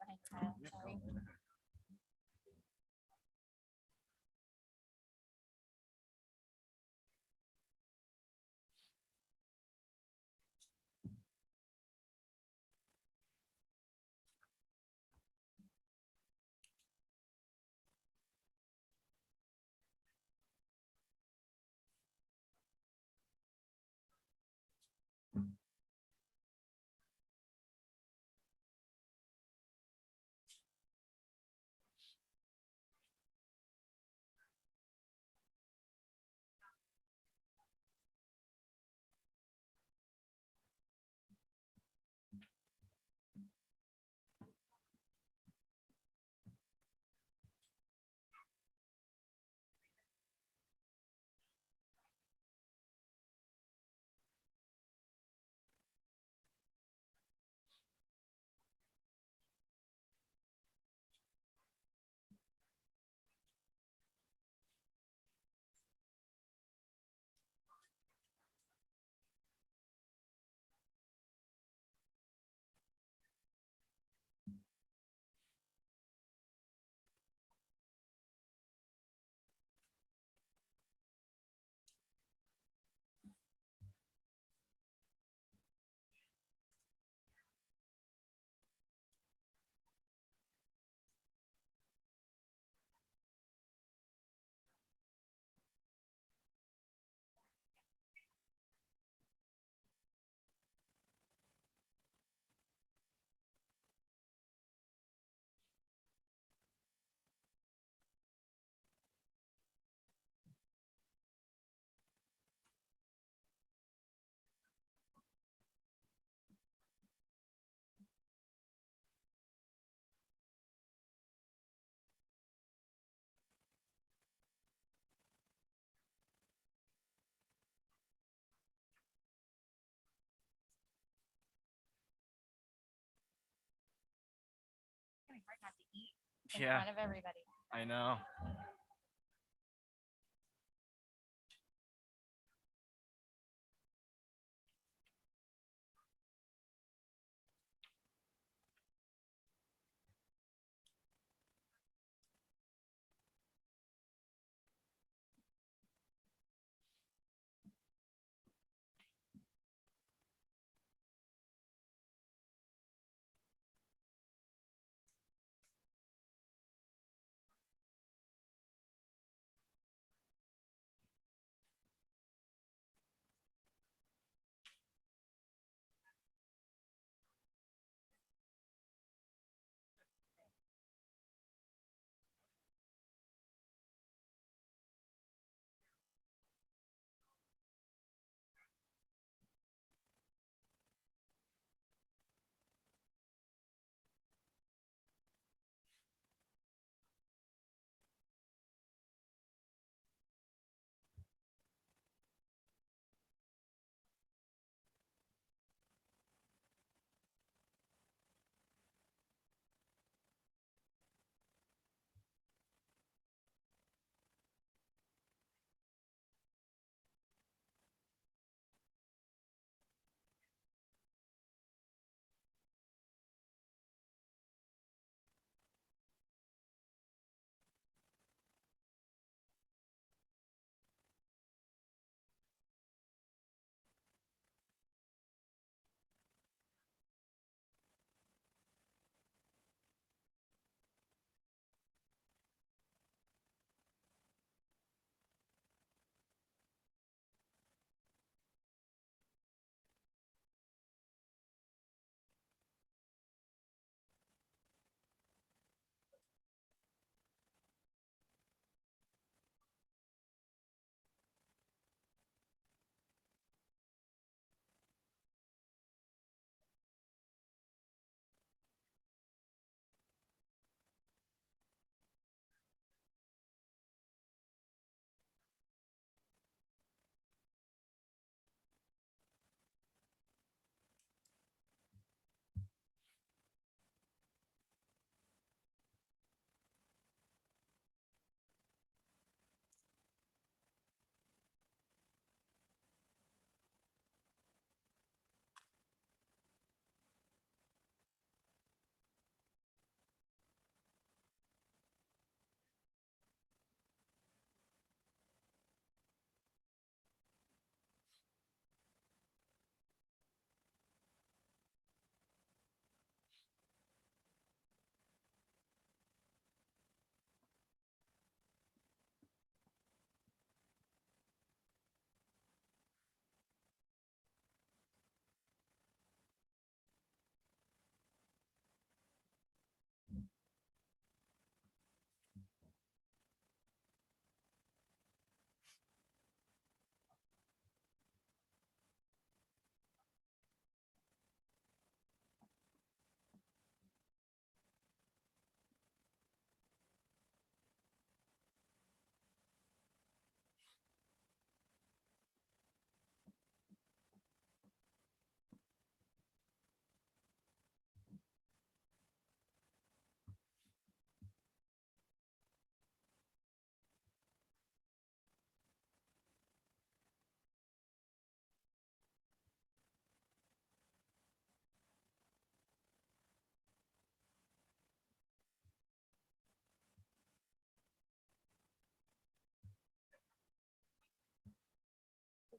right behind your head. Sorry. It's gonna be hard not to eat in Yeah, front of everybody. I know.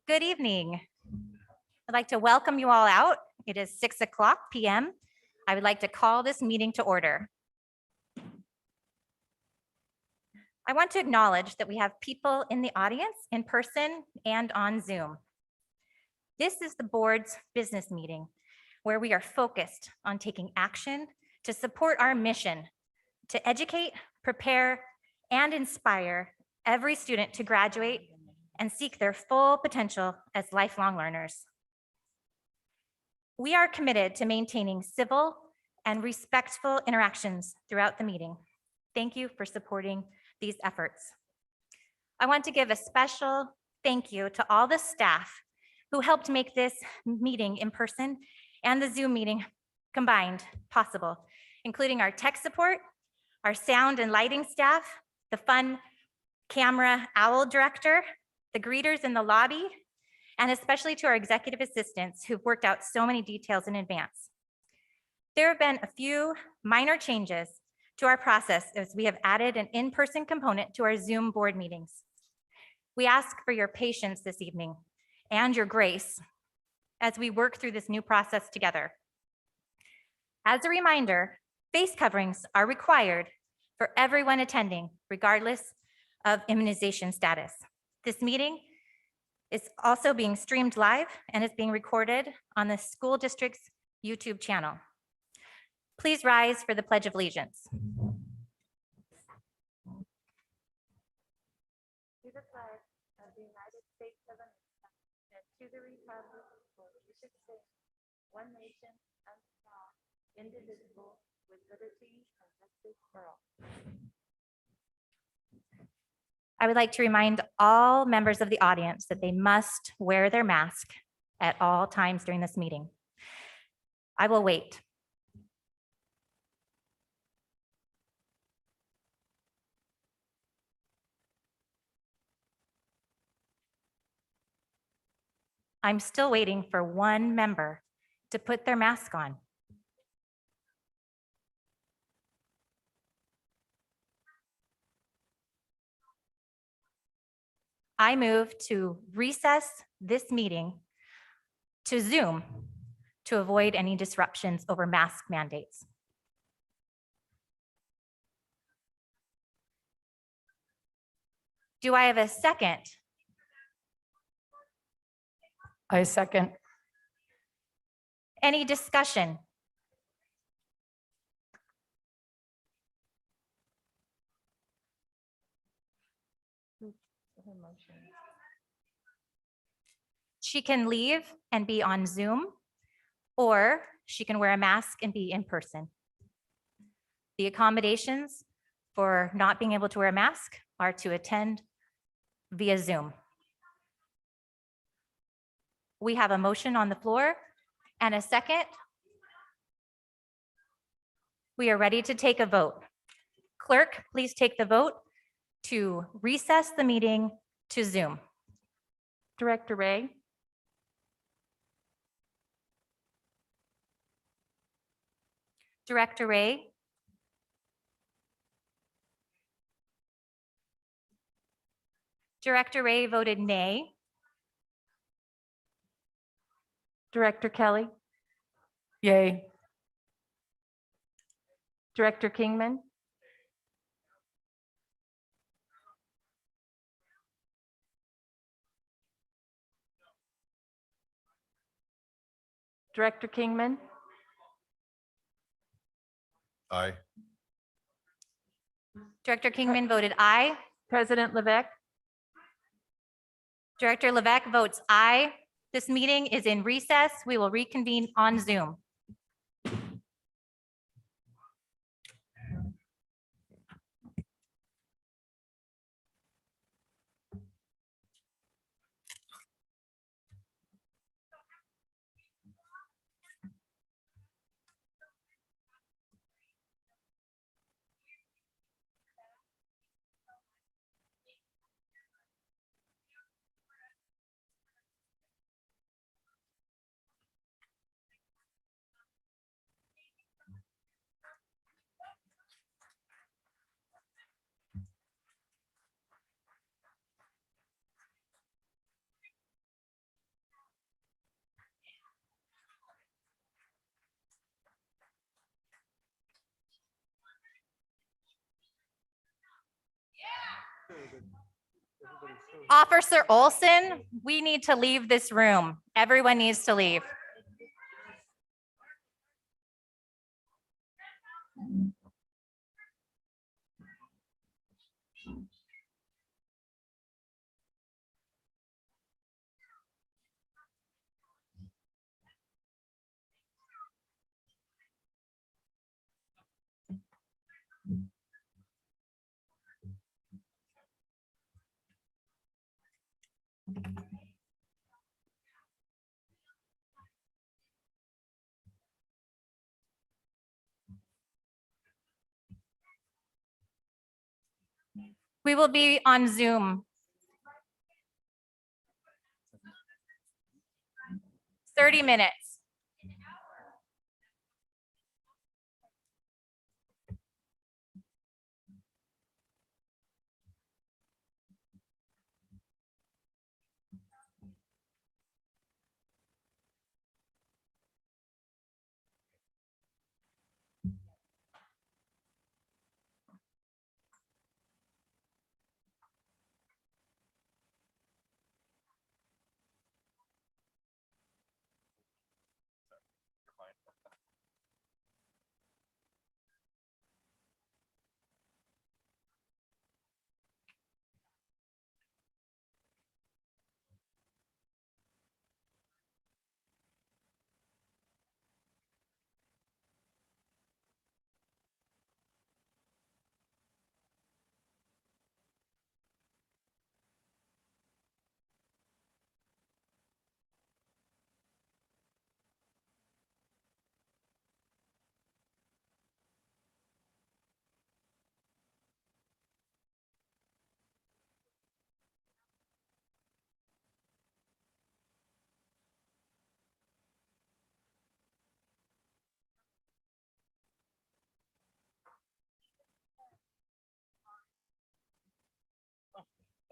Good evening. I'd like to welcome you all out. It is 6:00 p.m. I would like to call this meeting to order. I want to acknowledge that we have people in the audience in person and on Zoom. This is the board's business meeting where we are focused on taking action to support our mission to educate, prepare, and inspire every student to graduate and seek their full potential as lifelong learners. We are committed to maintaining civil and respectful interactions throughout the meeting. Thank you for supporting these efforts. I want to give a special thank you to all the staff who helped make this meeting in person and the Zoom meeting combined possible, including our tech support, our sound and lighting staff, the fun camera owl director, the greeters in the lobby, and especially to our executive assistants who've worked out so many details in advance. There have been a few minor changes to our process as we have added an in-person component to our Zoom board meetings. We ask for your patience this evening and your grace as we work through this new process together. As a reminder, face coverings are required for everyone attending, regardless of immunization status. This meeting is also being streamed live and is being recorded on the school district's YouTube channel. Please rise for the Pledge of Allegiance. To the flag of the United States of America and to the republic for which it stands, one nation, under God, indivisible, with liberty and justice for all. I would like to remind all members of the audience that they must wear their mask at all times during this meeting. I will wait. I'm still waiting for one member to put their mask on. I move to recess this meeting to Zoom to avoid any disruptions over mask mandates. Do I have a second? I second. Any discussion? She can leave and be on Zoom, or she can wear a mask and be in person. The accommodations for not being able to wear a mask are to attend via Zoom. We have a motion on the floor and a second. We are ready to take a vote. Clerk, please take the vote to recess the meeting to Zoom. Director Ray? Director Ray? Director Ray voted nay. Director Kelly? Yay. Director Kingman? Director Kingman? Aye. Director Kingman voted aye. President Levesque? Director Levesque votes aye. This meeting is in recess. We will reconvene on Zoom. Officer Olson, we need to leave this room. Everyone needs to leave. We will be on Zoom. 30 minutes.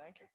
Thank you.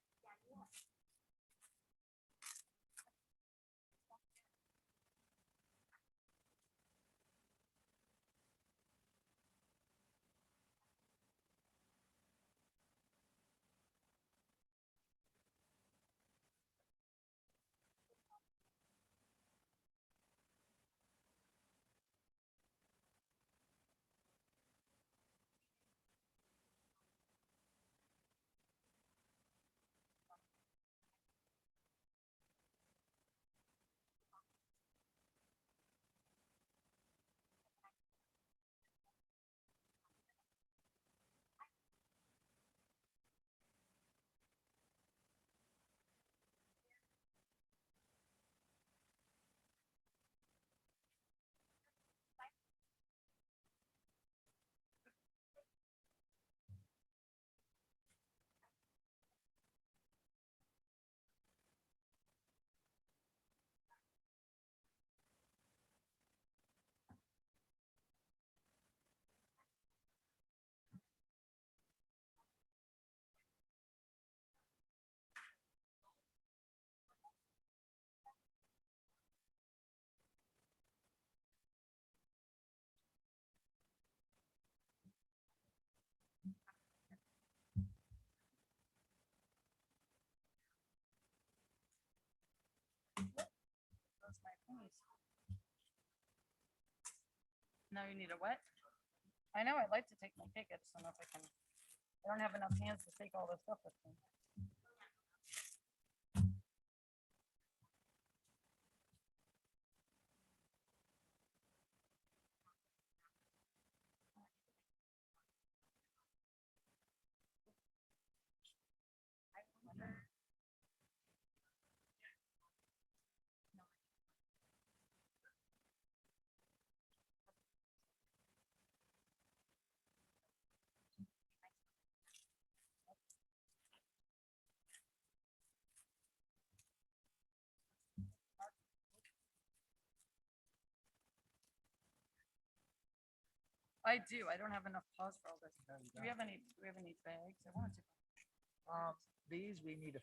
Now you need a what? I know, I'd like to take my pick, I just don't know if I can. I don't have enough hands to take all this stuff with me. I do, I don't have enough paws for all this. Do we have any bags? I wanted to. These we need to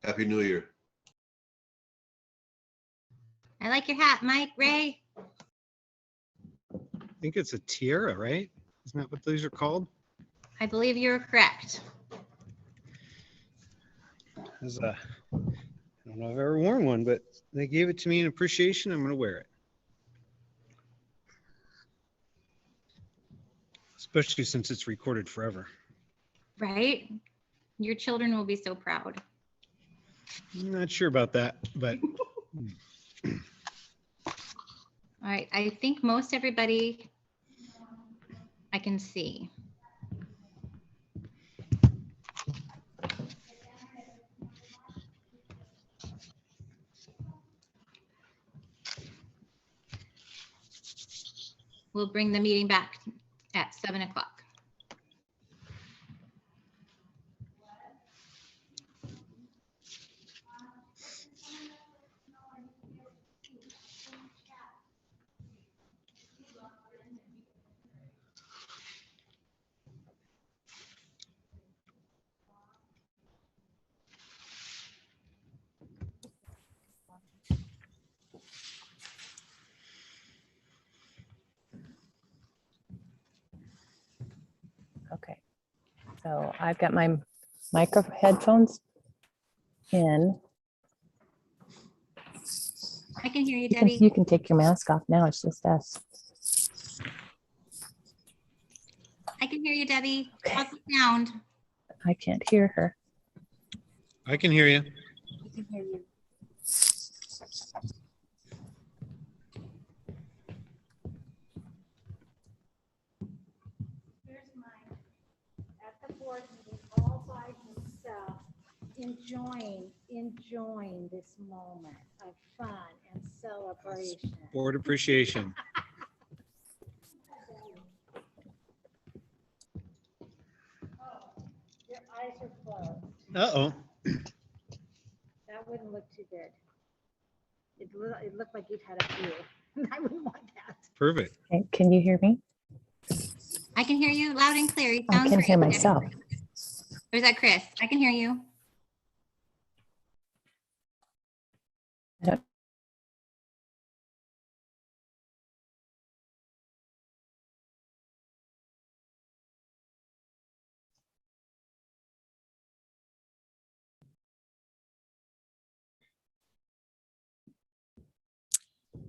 Happy New Year. I like your hat, Mike. Ray. I think it's a tiara, right? Isn't that what these are called? I believe you're correct. As a, I don't know if I've ever worn one, but they gave it to me in appreciation. I'm going to wear it. Especially since it's recorded forever. Right? Your children will be so proud. I'm not sure about that, but All right. I think most everybody I can see. We'll bring the meeting back at 7 o'clock. Okay, so I've got my micro headphones in. I can hear you, You can, Debbie. you can take your mask off now. It's just us. I can hear you, Debbie. Okay. How's the sound? I can't hear her. I can hear you. Here's Mike at the board meeting all by himself, enjoying this moment of fun and celebration. Board appreciation. Your eyes are closed. Uh-oh. That wouldn't look too good. It looked like you'd had a few. I wouldn't want that. Perfect. Okay, can you hear me? I can hear you loud and clear. You I sound can great, hear Debbie. myself. Or is that Chris? I can hear you.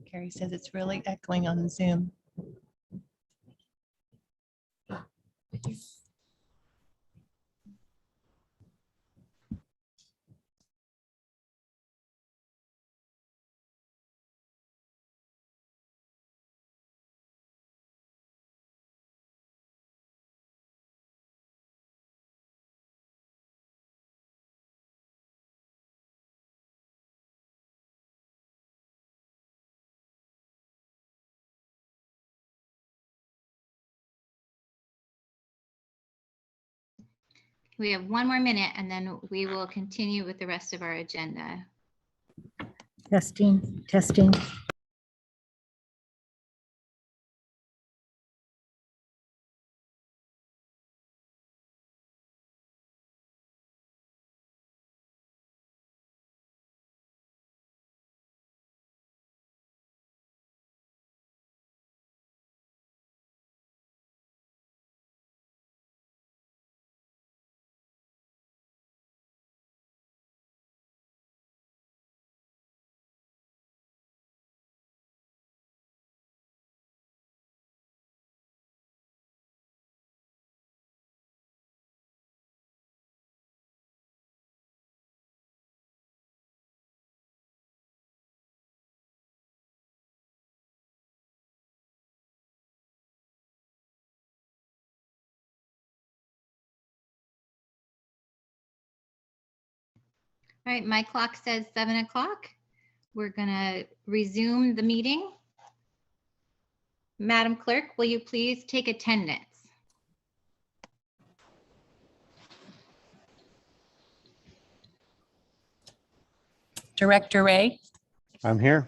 Carrie says it's really echoing on Zoom. We have one more minute and then we will continue with the rest of our agenda. Testing, testing. All right, my clock says 7 o'clock. We're gonna resume the meeting. Madam Clerk, will you please take attendance? Director Ray, I'm here.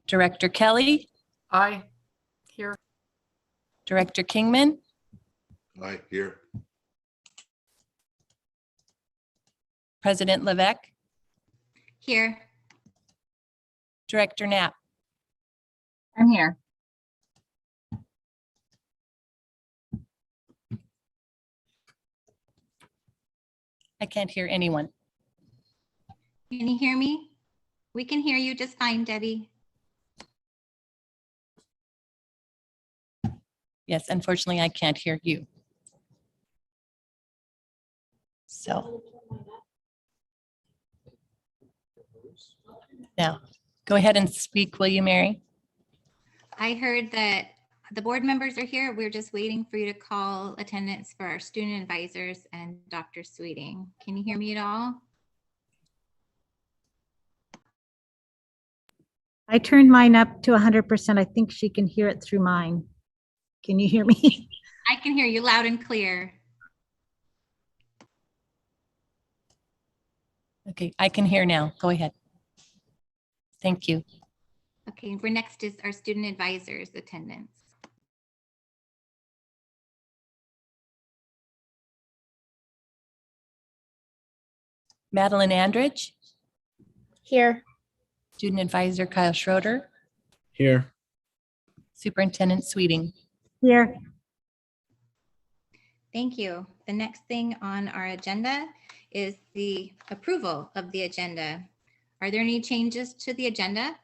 Director Kelly, Aye. Here. Director Kingman, Aye, here. President Levesque, Here. Director Knapp. I'm here. I can't hear anyone. Can you hear me? We can hear you just fine, Debbie. Yes, unfortunately, I can't hear you. So. Now, go ahead and speak, will you, Mary? I heard that the board members are here. We're just waiting for you to call attendance for our student advisors and Dr. Sweeting. Can you hear me at all? I turned mine up to 100%. I think she can hear it through mine. Can you hear me? I can hear you loud and clear. Okay, I can hear now. Go ahead. Thank you. Okay, we're next is our student advisors attendance. Madeline Andrich, Here. Student Advisor Kyle Schroeder, Here. Superintendent Sweeting. Here. Thank you. The next thing on our agenda is the approval of the agenda. Are there any changes to the agenda?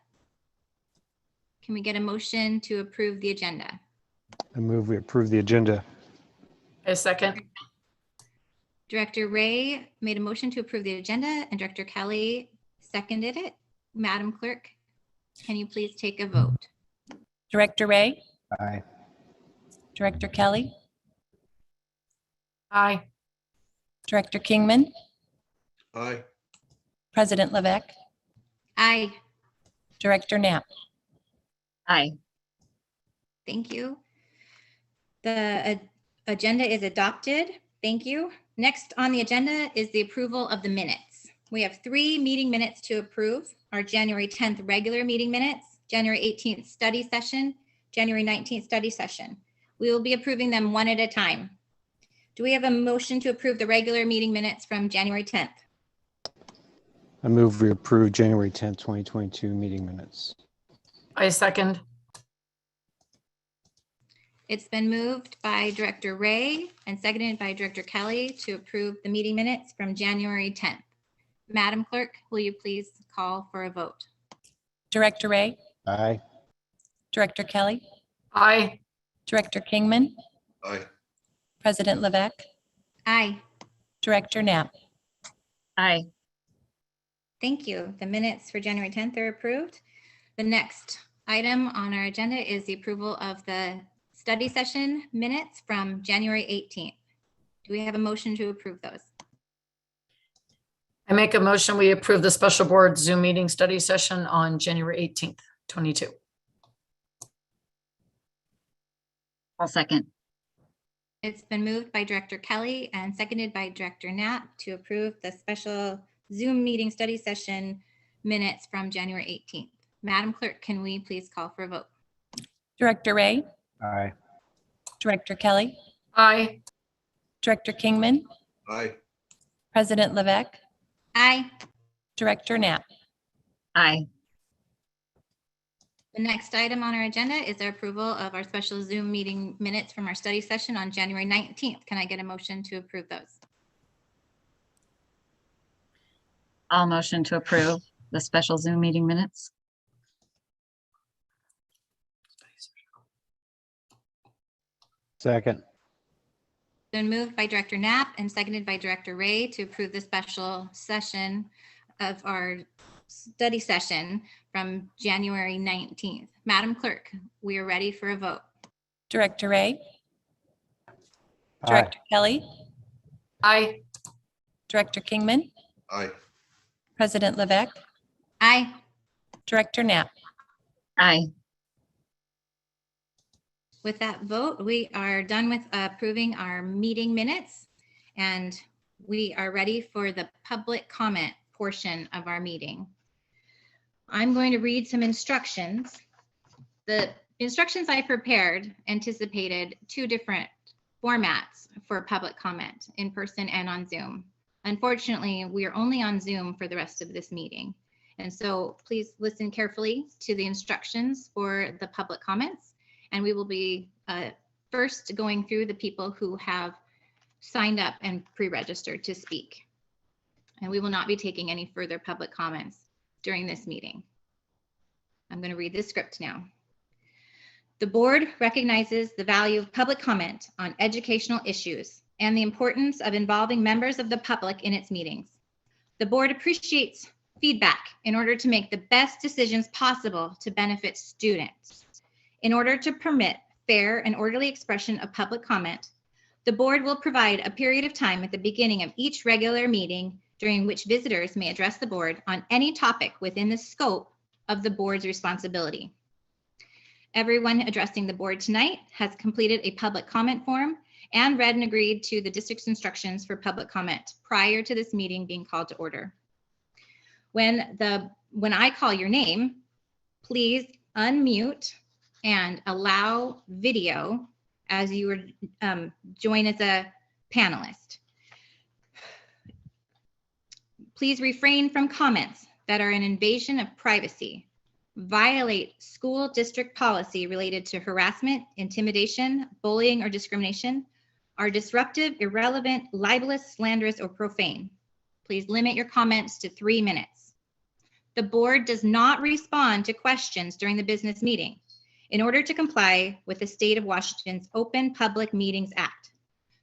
Can we get a motion to approve the agenda? I move we approve the agenda. A second. Director Ray made a motion to approve the agenda and Director Kelly seconded it. Madam Clerk, can you please take a vote? Director Ray, Aye. Director Kelly, Aye. Director Kingman, Aye. President Levesque, Aye. Director Knapp. Aye. Thank you. The agenda is adopted. Thank you. Next on the agenda is the approval of the minutes. We have 3 meeting minutes to approve. Our January 10th regular meeting minutes, January 18th study session, January 19th study session. We will be approving them one at a time. Do we have a motion to approve the regular meeting minutes from January 10th? I move we approve January 10th, 2022 meeting minutes. I second. It's been moved by Director Ray and seconded by Director Kelly to approve the meeting minutes from January 10th. Madam Clerk, will you please call for a vote? Director Ray, Aye. Director Kelly, Aye. Director Kingman, Aye. President Levesque, Aye. Director Knapp. Aye. Thank you. The minutes for January 10th are approved. The next item on our agenda is the approval of the study session minutes from January 18th. Do we have a motion to approve those? I make a motion, we approve the special board Zoom meeting study session on January 18th, 22. I'll second. It's been moved by Director Kelly and seconded by Director Knapp to approve the special Zoom meeting study session minutes from January 18th. Madam Clerk, can we please call for a vote? Director Ray, Aye. Director Kelly, Aye. Director Kingman, Aye. President Levesque, Aye. Director Knapp. Aye. The next item on our agenda is our approval of our special Zoom meeting minutes from our study session on January 19th. Can I get a motion to approve those? I'll motion to approve the special Zoom meeting minutes. Second. Been moved by Director Knapp and seconded by Director Ray to approve the special session of our study session from January 19th. Madam Clerk, we are ready for a vote. Director Ray, Aye. Director Kelly, Aye. Director Kingman, Aye. President Levesque, Aye. Director Knapp. Aye. With that vote, we are done with approving our meeting minutes, and we are ready for the public comment portion of our meeting. I'm going to read some instructions. The instructions I prepared anticipated 2 different formats for public comment, in person and on Zoom. Unfortunately, we are only on Zoom for the rest of this meeting. And so please listen carefully to the instructions for the public comments. And we will be first going through the people who have signed up and pre-registered to speak. And we will not be taking any further public comments during this meeting. I'm going to read this script now. The board recognizes the value of public comment on educational issues and the importance of involving members of the public in its meetings. The board appreciates feedback in order to make the best decisions possible to benefit students. In order to permit fair and orderly expression of public comment, the board will provide a period of time at the beginning of each regular meeting during which visitors may address the board on any topic within the scope of the board's responsibility. Everyone addressing the board tonight has completed a public comment form and read and agreed to the district's instructions for public comment prior to this meeting being called to order. When I call your name, please unmute and allow video as you join as a panelist. Please refrain from comments that are an invasion of privacy, violate school district policy related to harassment, intimidation, bullying, or discrimination, are disruptive, irrelevant, libelous, slanderous, or profane. Please limit your comments to 3 minutes. The board does not respond to questions during the business meeting in order to comply with the state of Washington's Open Public Meetings Act.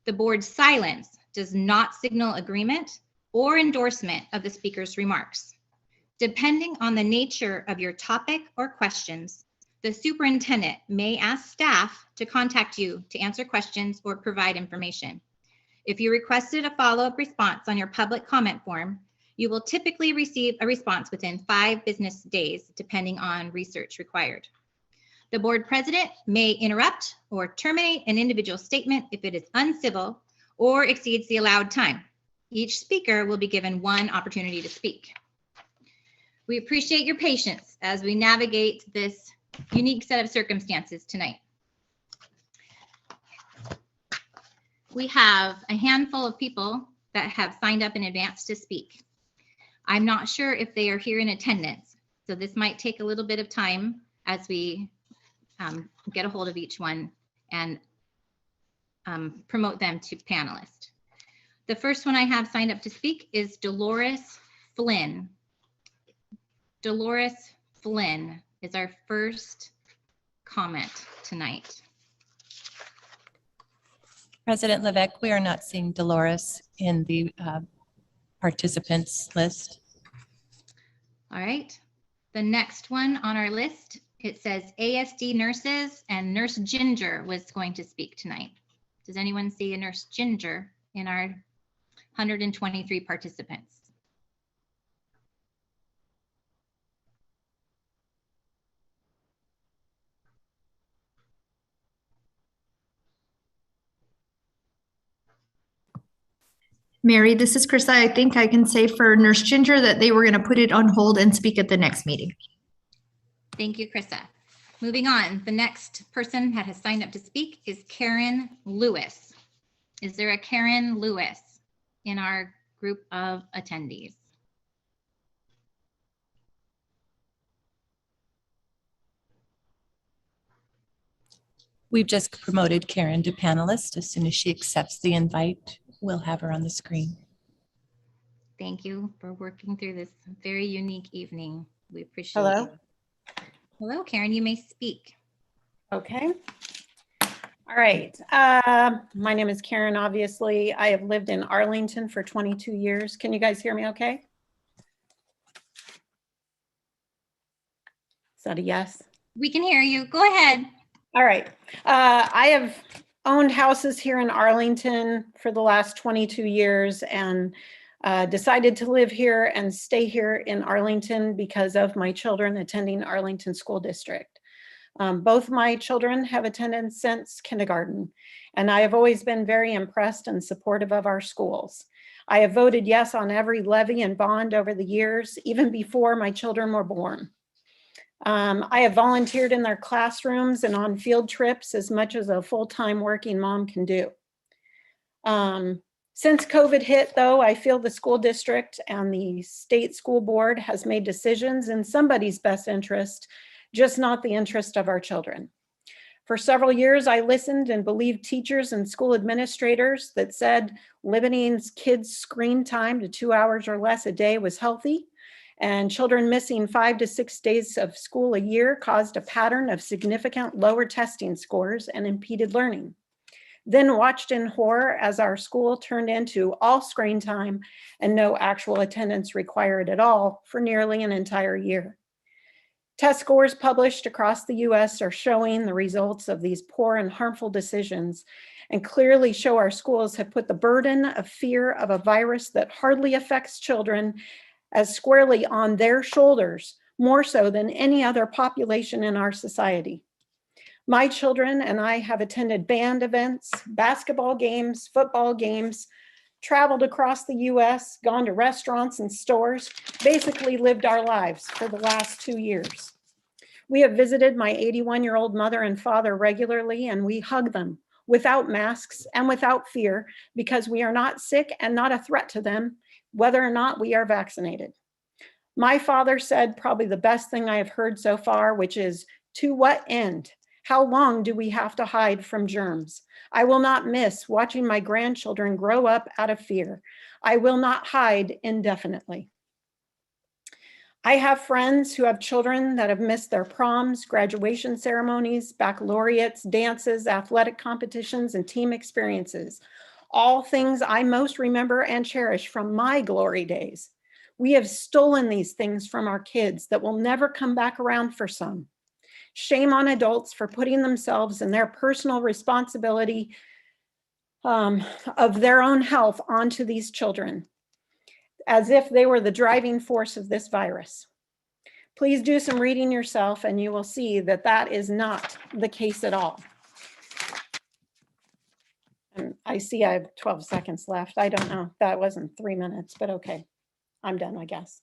The board's silence does not signal agreement or endorsement of the speaker's remarks. Depending on the nature of your topic or questions, the superintendent may ask staff to contact you to answer questions or provide information. If you requested a follow-up response on your public comment form, you will typically receive a response within 5 business days, depending on research required. The board president may interrupt or terminate an individual statement if it is uncivil or exceeds the allowed time. Each speaker will be given 1 opportunity to speak. We appreciate your patience as we navigate this unique set of circumstances tonight. We have a handful of people that have signed up in advance to speak. I'm not sure if they are here in attendance, so this might take a little bit of time as we get a hold of each one and promote them to panelists. The first one I have signed up to speak is Dolores Flynn. Dolores Flynn is our first comment tonight. President Levesque, we are not seeing Dolores in the participants list. All right. The next one on our list, it says ASD nurses, and Nurse Ginger was going to speak tonight. Does anyone see a Nurse Ginger in our 123 participants? Mary, this is Krista. I think I can say for Nurse Ginger that they were going to put it on hold and speak at the next meeting. Thank you, Krista. Moving on, the next person that has signed up to speak is Karen Lewis. Is there a Karen Lewis in our group of attendees? We've just promoted Karen to panelist. As soon as she accepts the invite, we'll have her on the screen. Thank you for working through this very unique evening. We appreciate Hello. you. Hello, Karen, you may speak. Okay. All right. My name is Karen, obviously. I have lived in Arlington for 22 years. Can you guys hear me okay? Is that a yes? We can hear you. Go ahead. All right. I have owned houses here in Arlington for the last 22 years and decided to live here and stay here in Arlington because of my children attending Arlington School District. Both my children have attended since kindergarten, and I have always been very impressed and supportive of our schools. I have voted yes on every levy and bond over the years, even before my children were born. I have volunteered in their classrooms and on field trips as much as a full-time working mom can do. Since COVID hit, though, I feel the school district and the state school board has made decisions in somebody's best interest, just not the interest of our children. For several years, I listened and believed teachers and school administrators that said limiting kids' screen time to 2 hours or less a day was healthy, and children missing 5 to 6 days of school a year caused a pattern of significant lower testing scores and impeded learning. Then watched in horror as our school turned into all screen time and no actual attendance required at all for nearly an entire year. Test scores published across the US are showing the results of these poor and harmful decisions and clearly show our schools have put the burden of fear of a virus that hardly affects children as squarely on their shoulders, more so than any other population in our society. My children and I have attended band events, basketball games, football games, traveled across the US, gone to restaurants and stores, basically lived our lives for the last 2 years. We have visited my 81-year-old mother and father regularly, and we hug them without masks and without fear because we are not sick and not a threat to them, whether or not we are vaccinated. My father said probably the best thing I have heard so far, which is, "To what end? How long do we have to hide from germs? I will not miss watching my grandchildren grow up out of fear. I will not hide indefinitely." I have friends who have children that have missed their proms, graduation ceremonies, baccalaureates, dances, athletic competitions, and team experiences. All things I most remember and cherish from my glory days. We have stolen these things from our kids that will never come back around for some. Shame on adults for putting themselves and their personal responsibility of their own health onto these children, as if they were the driving force of this virus. Please do some reading yourself and you will see that that is not the case at all. And I see I have 12 seconds left. I don't know, that wasn't 3 minutes, but okay, I'm done, I guess.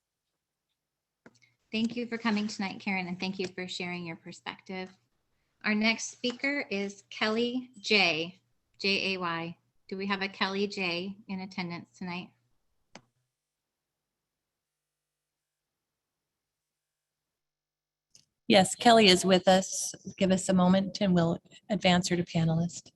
Thank you for coming tonight, Karen, and thank you for sharing your perspective. Our next speaker is Kelly J, J-A-Y. Do we have a Kelly J in attendance tonight? Yes, Kelly is with us. Give us a moment and we'll advance her to panelist.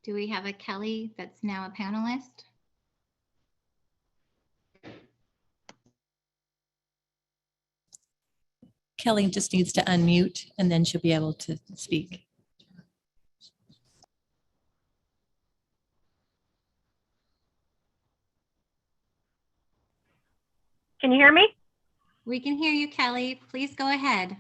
Do we have a Kelly that's now a panelist? Kelly just needs to unmute and then she'll be able to speak. Can you hear me? We can hear you, Kelly. Please go ahead.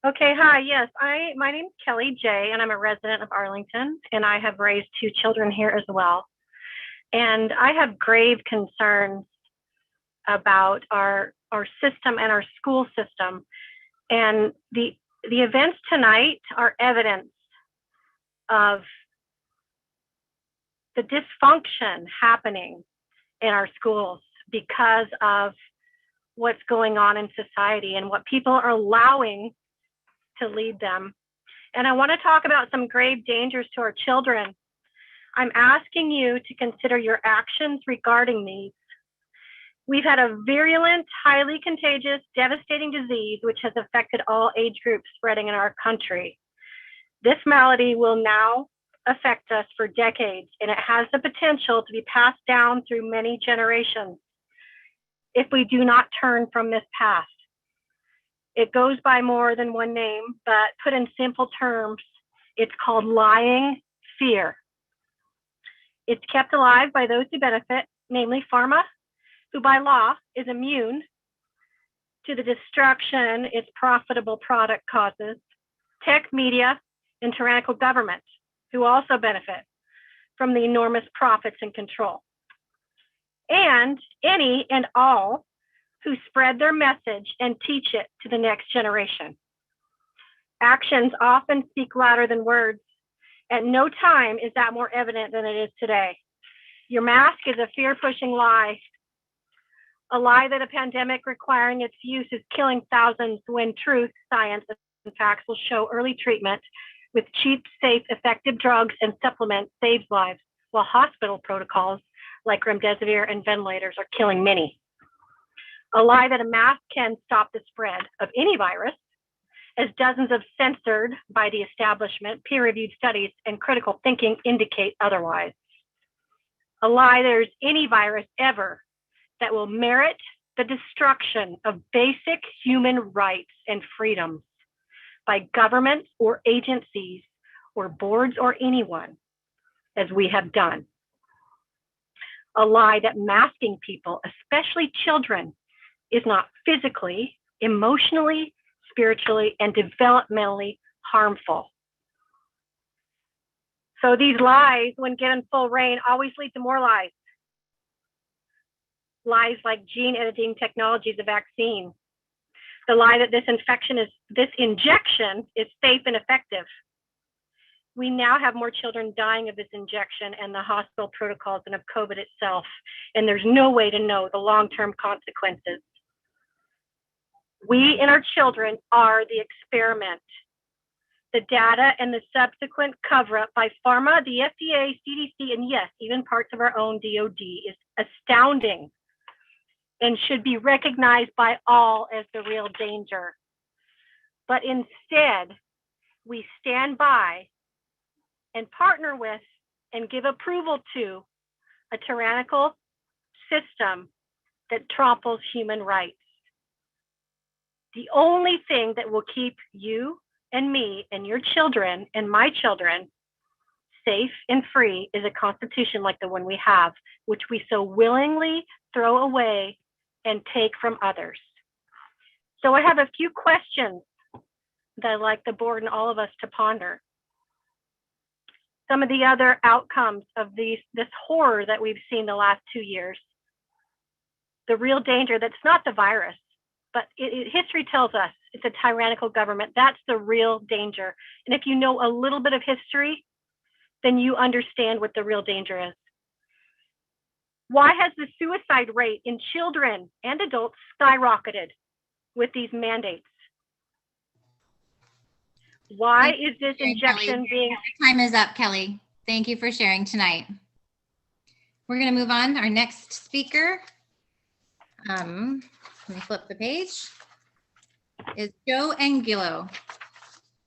Okay, hi, yes, my name's Kelly J, and I'm a resident of Arlington, and I have raised 2 children here as well. And I have grave concerns about our system and our school system. And the events tonight are evidence of the dysfunction happening in our schools because of what's going on in society and what people are allowing to lead them. And I want to talk about some grave dangers to our children. I'm asking you to consider your actions regarding these. We've had a virulent, highly contagious, devastating disease which has affected all age groups spreading in our country. This malady will now affect us for decades, and it has the potential to be passed down through many generations if we do not turn from this path. It goes by more than one name, but put in simple terms, it's called lying fear. It's kept alive by those who benefit, namely pharma, who by law is immune to the destruction its profitable product causes, tech media, and tyrannical government, who also benefit from the enormous profits and control. and any and all who spread their message and teach it to the next generation. Actions often speak louder than words. At no time is that more evident than it is today. Your mask is a fear-pushing lie. A lie that a pandemic requiring its use is killing thousands, when truth, science, and facts will show early treatment with cheap, safe, effective drugs and supplements saves lives, while hospital protocols like remdesivir and ventilators are killing many. A lie that a mask can stop the spread of any virus, as dozens of censored by the establishment, peer-reviewed studies, and critical thinking indicate otherwise. A lie there's any virus ever that will merit the destruction of basic human rights and freedoms by governments or agencies or boards or anyone, as we have done. A lie that masking people, especially children, is not physically, emotionally, spiritually, and developmentally harmful. So these lies, when given full reign, always lead to more lies. Lies like gene editing technology is a vaccine. The lie that this injection is safe and effective. We now have more children dying of this injection and the hospital protocols than of COVID itself, and there's no way to know the long-term consequences. We and our children are the experiment. The data and the subsequent cover-up by pharma, the FDA, CDC, and yes, even parts of our own DOD is astounding and should be recognized by all as the real danger. But instead, we stand by and partner with and give approval to a tyrannical system that tramples human rights. The only thing that will keep you and me and your children and my children safe and free is a constitution like the one we have, which we so willingly throw away and take from others. So I have a few questions that I'd like the board and all of us to ponder. Some of the other outcomes of this horror that we've seen the last 2 years. The real danger, that's not the virus, but history tells us it's a tyrannical government. That's the real danger. And if you know a little bit of history, then you understand what the real danger is. Why has the suicide rate in children and adults skyrocketed with these mandates? Why is this injection being... Time is up, Kelly. Thank you for sharing tonight. We're going to move on. Our next speaker, let me flip the page, is Joe Angulo.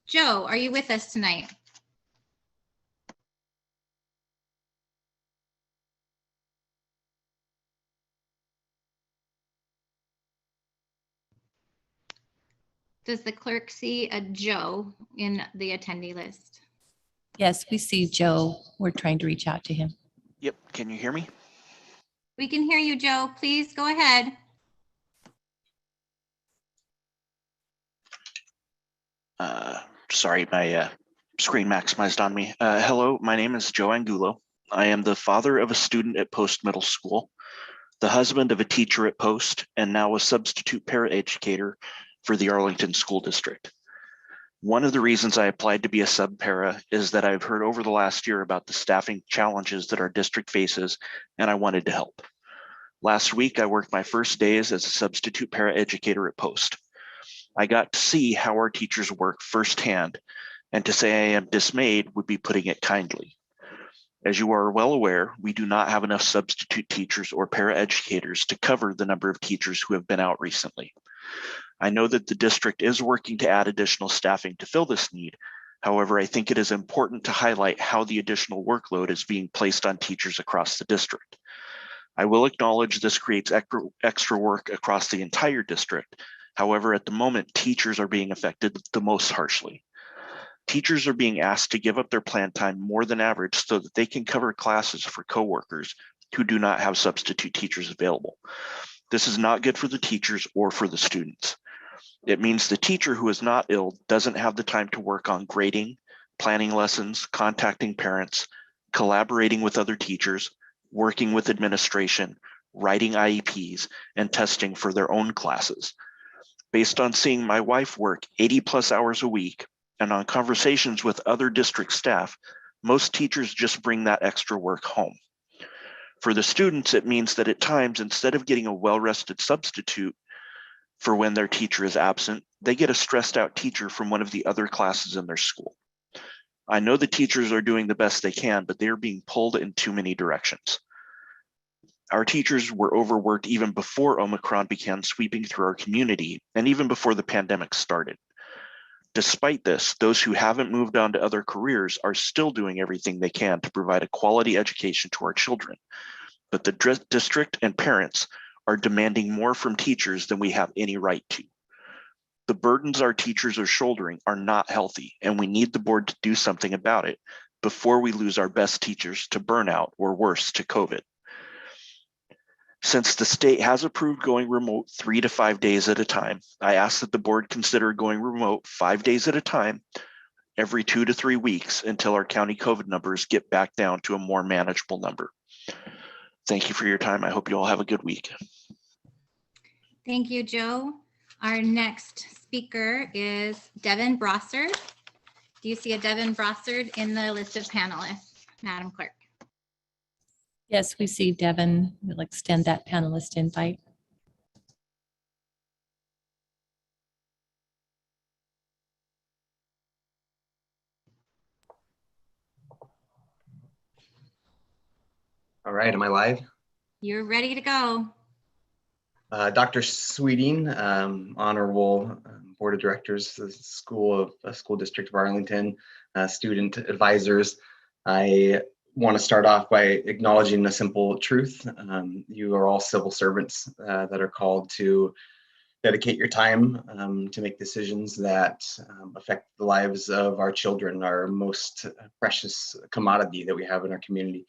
Joe, are you with us tonight? Does the clerk see a Joe in the attendee list? Yes, we see Joe. We're trying to reach out to him. Yep. Can you hear me? We can hear you, Joe. Please go ahead. Sorry, my screen maximized on me. Hello, my name is Joe Angulo. I am the father of a student at Post Middle School, the husband of a teacher at Post, and now a substitute paraeducator for the Arlington School District. One of the reasons I applied to be a sub-para is that I've heard over the last year about the staffing challenges that our district faces, and I wanted to help. Last week, I worked my first days as a substitute paraeducator at Post. I got to see how our teachers work firsthand, and to say I am dismayed would be putting it kindly. As you are well aware, we do not have enough substitute teachers or paraeducators to cover the number of teachers who have been out recently. I know that the district is working to add additional staffing to fill this need. However, I think it is important to highlight how the additional workload is being placed on teachers across the district. I will acknowledge this creates extra work across the entire district. However, at the moment, teachers are being affected the most harshly. Teachers are being asked to give up their planned time more than average so that they can cover classes for coworkers who do not have substitute teachers available. This is not good for the teachers or for the students. It means the teacher who is not ill doesn't have the time to work on grading, planning lessons, contacting parents, collaborating with other teachers, working with administration, writing IEPs, and testing for their own classes. Based on seeing my wife work 80+ hours a week and on conversations with other district staff, most teachers just bring that extra work home. For the students, it means that at times, instead of getting a well-rested substitute for when their teacher is absent, they get a stressed out teacher from one of the other classes in their school. I know the teachers are doing the best they can, but they're being pulled in too many directions. Our teachers were overworked even before Omicron began sweeping through our community and even before the pandemic started. Despite this, those who haven't moved on to other careers are still doing everything they can to provide a quality education to our children. But the district and parents are demanding more from teachers than we have any right to. The burdens our teachers are shouldering are not healthy, and we need the board to do something about it before we lose our best teachers to burnout or worse, to COVID. Since the state has approved going remote 3 to 5 days at a time, I ask that the board consider going remote 5 days at a time every 2 to 3 weeks until our county COVID numbers get back down to a more manageable number. Thank you for your time. I hope you all have a good week. Thank you, Joe. Our next speaker is Devin Brossard. Do you see a Devin Brossard in the list of panelists, Madam Clerk? Yes, we see Devin. We'll extend that panelist invite. All right, am I live? You're ready to go. Dr. Sweeting, Honorable Board of Directors, the School District of Arlington, student advisors. I want to start off by acknowledging a simple truth. You are all civil servants that are called to dedicate your time to make decisions that affect the lives of our children, our most precious commodity that we have in our community.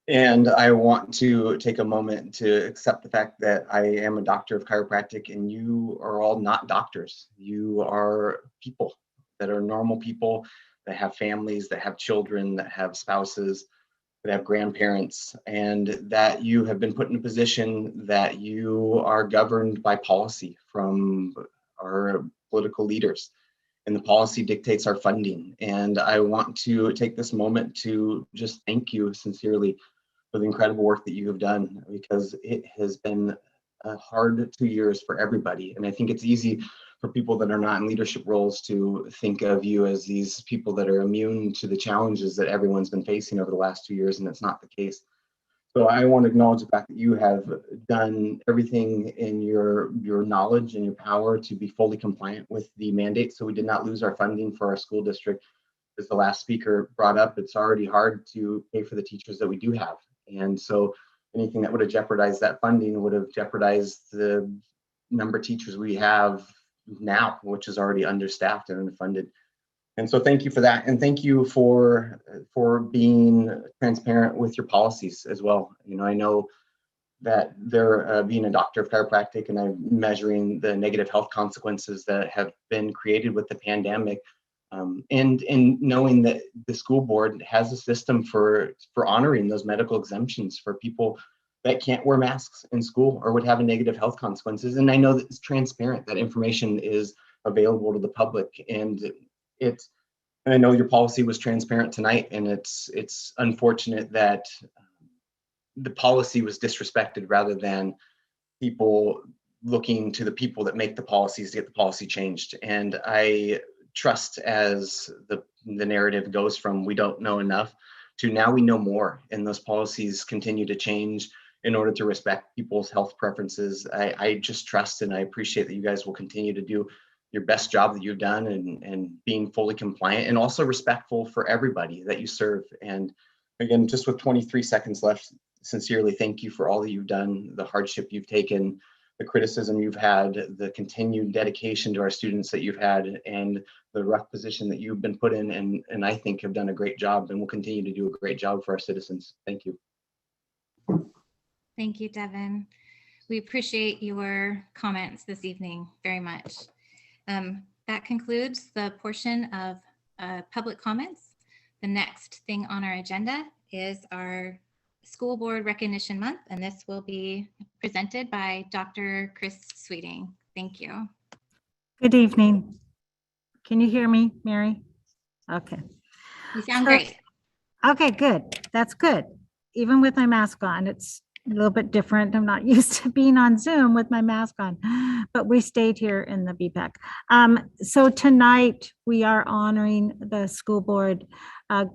And I want to take a moment to accept the fact that I am a doctor of chiropractic and you are all not doctors. You are people that are normal people that have families, that have children, that have spouses, that have grandparents, and that you have been put in a position that you are governed by policy from our political leaders. And the policy dictates our funding. And I want to take this moment to just thank you sincerely for the incredible work that you have done, because it has been a hard 2 years for everybody. And I think it's easy for people that are not in leadership roles to think of you as these people that are immune to the challenges that everyone's been facing over the last 2 years, and it's not the case. So I want to acknowledge the fact that you have done everything in your knowledge and your power to be fully compliant with the mandate, so we did not lose our funding for our school district. As the last speaker brought up, it's already hard to pay for the teachers that we do have. And so anything that would have jeopardized that funding would have jeopardized the number of teachers we have now, which is already understaffed and underfunded. And so thank you for that. And thank you for being transparent with your policies as well. You know, I know that they're being a doctor of chiropractic and I'm measuring the negative health consequences that have been created with the pandemic. And knowing that the school board has a system for honoring those medical exemptions for people that can't wear masks in school or would have a negative health consequences. And I know that it's transparent, that information is available to the public. And I know your policy was transparent tonight, and it's unfortunate that the policy was disrespected rather than people looking to the people that make the policies to get the policy changed. And I trust, as the narrative goes from we don't know enough to now we know more, and those policies continue to change in order to respect people's health preferences. I just trust and I appreciate that you guys will continue to do your best job that you've done and being fully compliant and also respectful for everybody that you serve. And again, just with 23 seconds left, sincerely thank you for all that you've done, the hardship you've taken, the criticism you've had, the continued dedication to our students that you've had, and the rough position that you've been put in, and I think have done a great job and will continue to do a great job for our citizens. Thank you. Thank you, Devin. We appreciate your comments this evening very much. That concludes the portion of public comments. The next thing on our agenda is our School Board Recognition Month, and this will be presented by Dr. Chris Sweeting. Thank you. Good evening. Can you hear me, Mary? Okay. You sound So- great. Okay, good. That's good. Even with my mask on, it's a little bit different. I'm not used to being on Zoom with my mask on, but we stayed here in the BPAC. So tonight we are honoring the school board.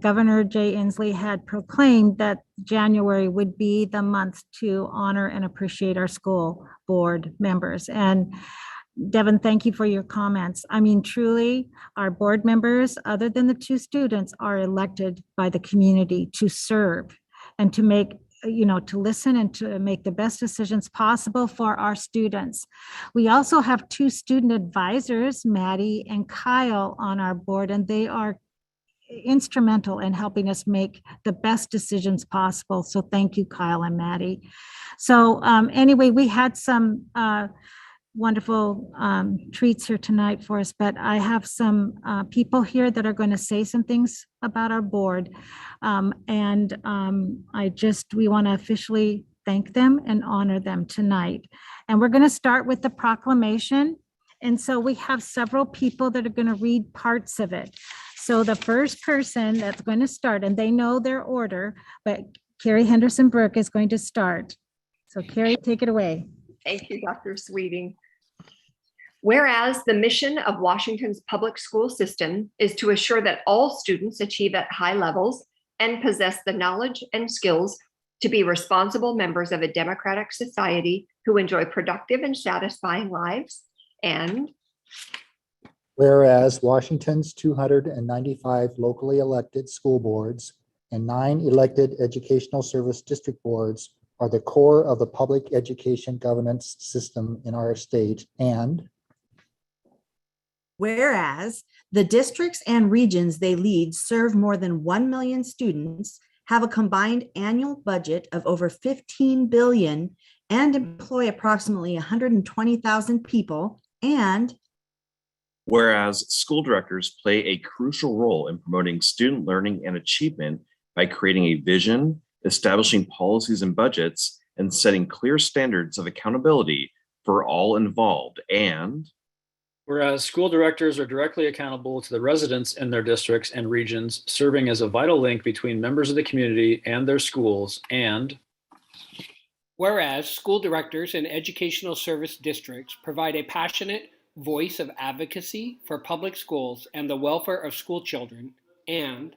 Governor Jay Inslee had proclaimed that January would be the month to honor and appreciate our school board members. And Devin, thank you for your comments. I mean, truly, our board members, other than the 2 students, are elected by the community to serve and to make, to listen and to make the best decisions possible for our students. We also have 2 student advisors, Maddie and Kyle, on our board, and they are instrumental in helping us make the best decisions possible. So thank you, Kyle and Maddie. So anyway, we had some wonderful treats here tonight for us, but I have some people here that are going to say some things about our board. We want to officially thank them and honor them tonight. And we're going to start with the proclamation. And so we have several people that are going to read parts of it. So the first person that's going to start, and they know their order, but Carrie Henderson Brooke is going to start. So Carrie, take it away. Thank you, Dr. Sweeting. Whereas the mission of Washington's public school system is to assure that all students achieve at high levels and possess the knowledge and skills to be responsible members of a democratic society who enjoy productive and satisfying lives. And Whereas Washington's 295 locally elected school boards and 9 elected educational service district boards are the core of the public education governance system in our state. And whereas the districts and regions they lead serve more than 1 million students, have a combined annual budget of over 15 billion, and employ approximately 120,000 people. And whereas school directors play a crucial role in promoting student learning and achievement by creating a vision, establishing policies and budgets, and setting clear standards of accountability for all involved. And whereas school directors are directly accountable to the residents in their districts and regions, serving as a vital link between members of the community and their schools. And whereas school directors and educational service districts provide a passionate voice of advocacy for public schools and the welfare of school children. And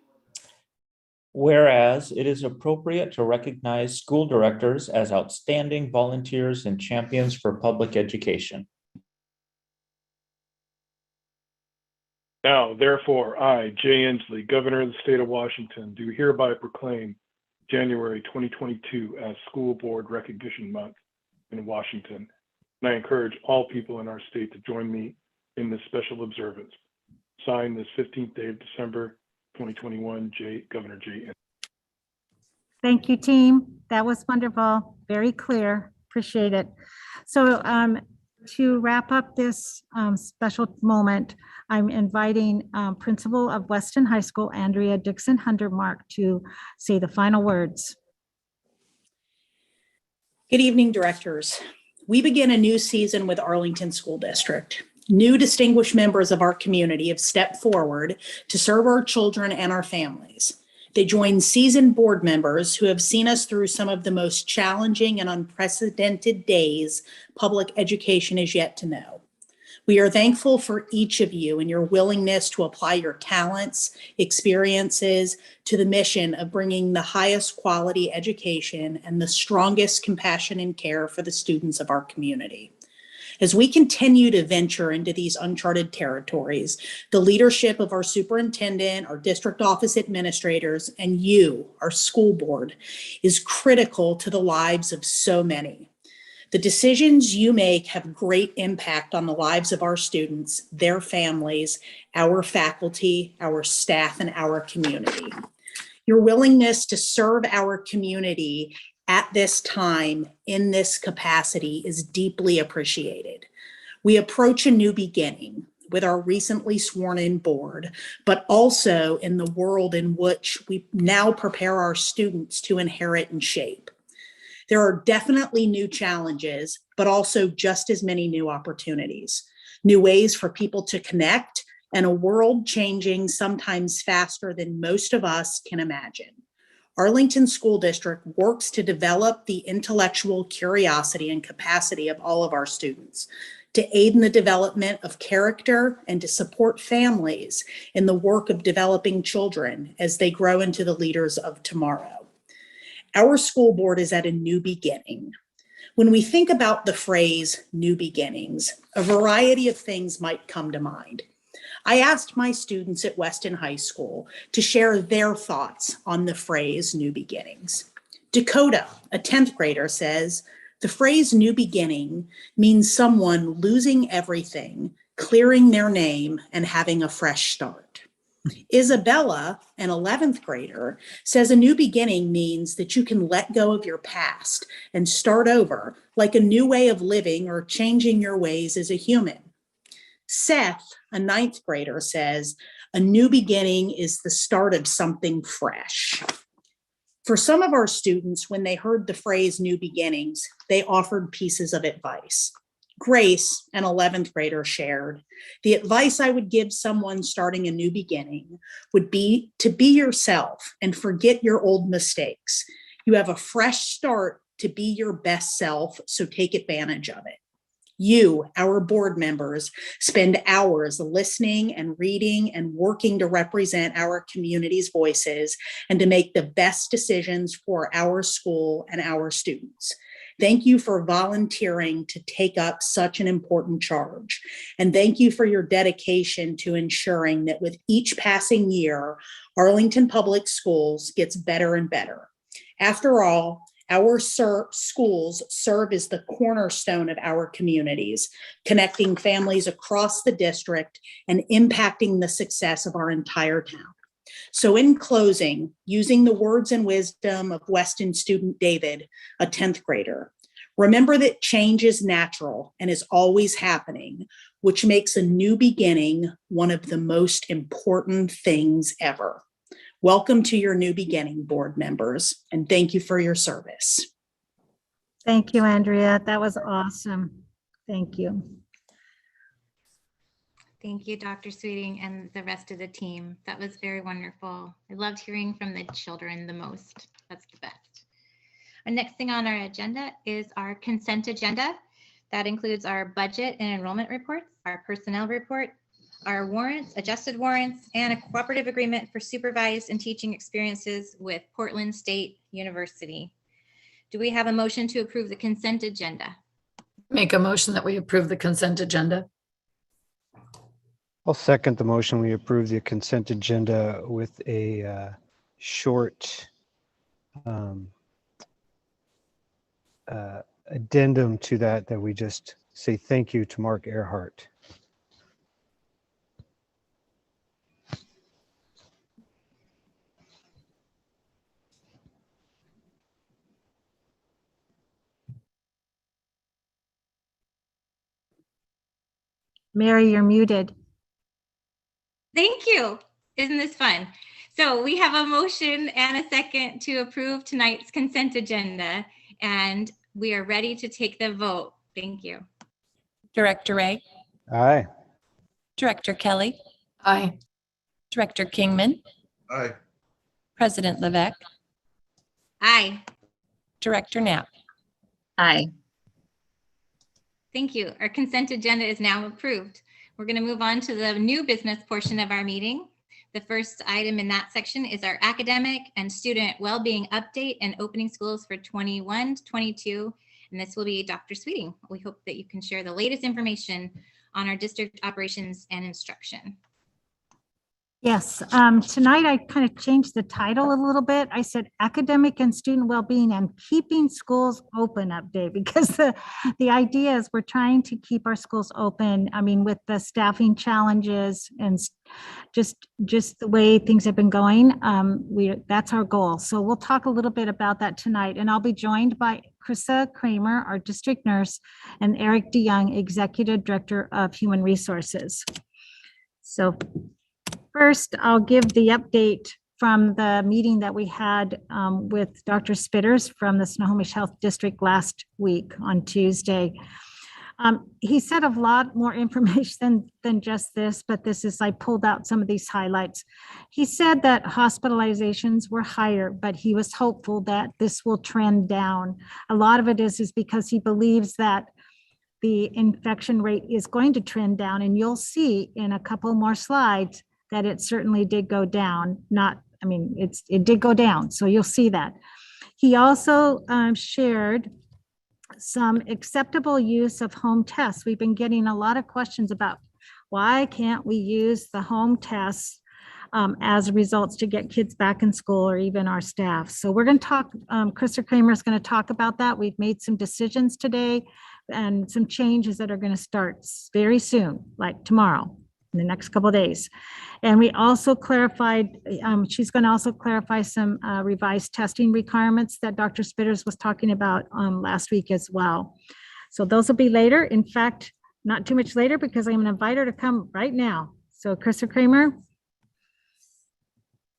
whereas it is appropriate to recognize school directors as outstanding volunteers and champions for public education. Now, therefore, I, Jay Inslee, Governor of the State of Washington, do hereby proclaim January 2022 as School Board Recognition Month in Washington. And I encourage all people in our state to join me in this special observance. Signed this 15th day of December, 2021, Governor Jay Inslee. Thank you, team. That was wonderful. Very clear. Appreciate it. So to wrap up this special moment, I'm inviting Principal of Weston High School, Andrea Dixon Hundermark, to say the final words. Good evening, directors. We begin a new season with Arlington School District. New distinguished members of our community have stepped forward to serve our children and our families. They join seasoned board members who have seen us through some of the most challenging and unprecedented days public education is yet to know. We are thankful for each of you and your willingness to apply your talents, experiences to the mission of bringing the highest quality education and the strongest compassion and care for the students of our community. As we continue to venture into these uncharted territories, the leadership of our superintendent, our district office administrators, and you, our school board, is critical to the lives of so many. The decisions you make have great impact on the lives of our students, their families, our faculty, our staff, and our community. Your willingness to serve our community at this time in this capacity is deeply appreciated. We approach a new beginning. with our recently sworn in board, but also in the world in which we now prepare our students to inherit and shape. There are definitely new challenges, but also just as many new opportunities, new ways for people to connect, and a world changing sometimes faster than most of us can imagine. Arlington School District works to develop the intellectual curiosity and capacity of all of our students, to aid in the development of character, and to support families in the work of developing children as they grow into the leaders of tomorrow. Our school board is at a new beginning. When we think about the phrase new beginnings, a variety of things might come to mind. I asked my students at Weston High School to share their thoughts on the phrase new beginnings. Dakota, a 10th grader, says, the phrase new beginning means someone losing everything, clearing their name, and having a fresh start. Isabella, an 11th grader, says a new beginning means that you can let go of your past and start over, like a new way of living or changing your ways as a human. Seth, a 9th grader, says a new beginning is the start of something fresh. For some of our students, when they heard the phrase new beginnings, they offered pieces of advice. Grace, an 11th grader, shared, the advice I would give someone starting a new beginning would be to be yourself and forget your old mistakes. You have a fresh start to be your best self, so take advantage of it. You, our board members, spend hours listening and reading and working to represent our community's voices and to make the best decisions for our school and our students. Thank you for volunteering to take up such an important charge. And thank you for your dedication to ensuring that with each passing year, Arlington Public Schools gets better and better. After all, our schools serve as the cornerstone of our communities, connecting families across the district and impacting the success of our entire town. So in closing, using the words and wisdom of Weston student David, a 10th grader, remember that change is natural and is always happening, which makes a new beginning one of the most important things ever. Welcome to your new beginning, board members, and thank you for your service. Thank you, Andrea. That was awesome. Thank you. Thank you, Dr. Sweeting, and the rest of the team. That was very wonderful. I loved hearing from the children the most. That's the best. Our next thing on our agenda is our consent agenda. That includes our budget and enrollment reports, our personnel report, our warrants, adjusted warrants, and a cooperative agreement for supervised and teaching experiences with Portland State University. Do we have a motion to approve the consent agenda? Make a motion that we approve the consent agenda. I'll second the motion. We approve the consent agenda with a short addendum to that we just say thank you to Mark Earhart. Mary, you're muted. Thank you. Isn't this fun? So we have a motion and a second to approve tonight's consent agenda, and we are ready to take the vote. Thank you. Director Ray, Aye. Director Kelly, Aye. Director Kingman, Aye. President Levesque, Aye. Director Knapp. Aye. Thank you. Our consent agenda is now approved. We're going to move on to the new business portion of our meeting. The first item in that section is our academic and student well-being update and opening schools for 21-22. And this will be Dr. Sweeting. We hope that you can share the latest information on our district operations and instruction. Yes, tonight I kind of changed the title a little bit. I said academic and student well-being and keeping schools open update, because the idea is we're trying to keep our schools open. I mean, with the staffing challenges and just the way things have been going, that's our goal. So we'll talk a little bit about that tonight, and I'll be joined by Krista Kramer, our district nurse, and Eric DeYoung, Executive Director of Human Resources. So first, I'll give the update from the meeting that we had with Dr. Spitters from the Snohomish Health District last week on Tuesday. He said a lot more information than just this, but I pulled out some of these highlights. He said that hospitalizations were higher, but he was hopeful that this will trend down. A lot of it is because he believes that the infection rate is going to trend down, and you'll see in a couple more slides that it certainly did go down. It did go down, so you'll see that. He also shared some acceptable use of home tests. We've been getting a lot of questions about why can't we use the home tests as results to get kids back in school or even our staff. So we're going to talk, Krista Kramer is going to talk about that. We've made some decisions today and some changes that are going to start very soon, like tomorrow, in the next couple of days. And we also clarified, she's going to also clarify some revised testing requirements that Dr. Spitters was talking about last week as well. So those will be later. In fact, not too much later, because I'm going to invite her to come right now. So Krista Kramer.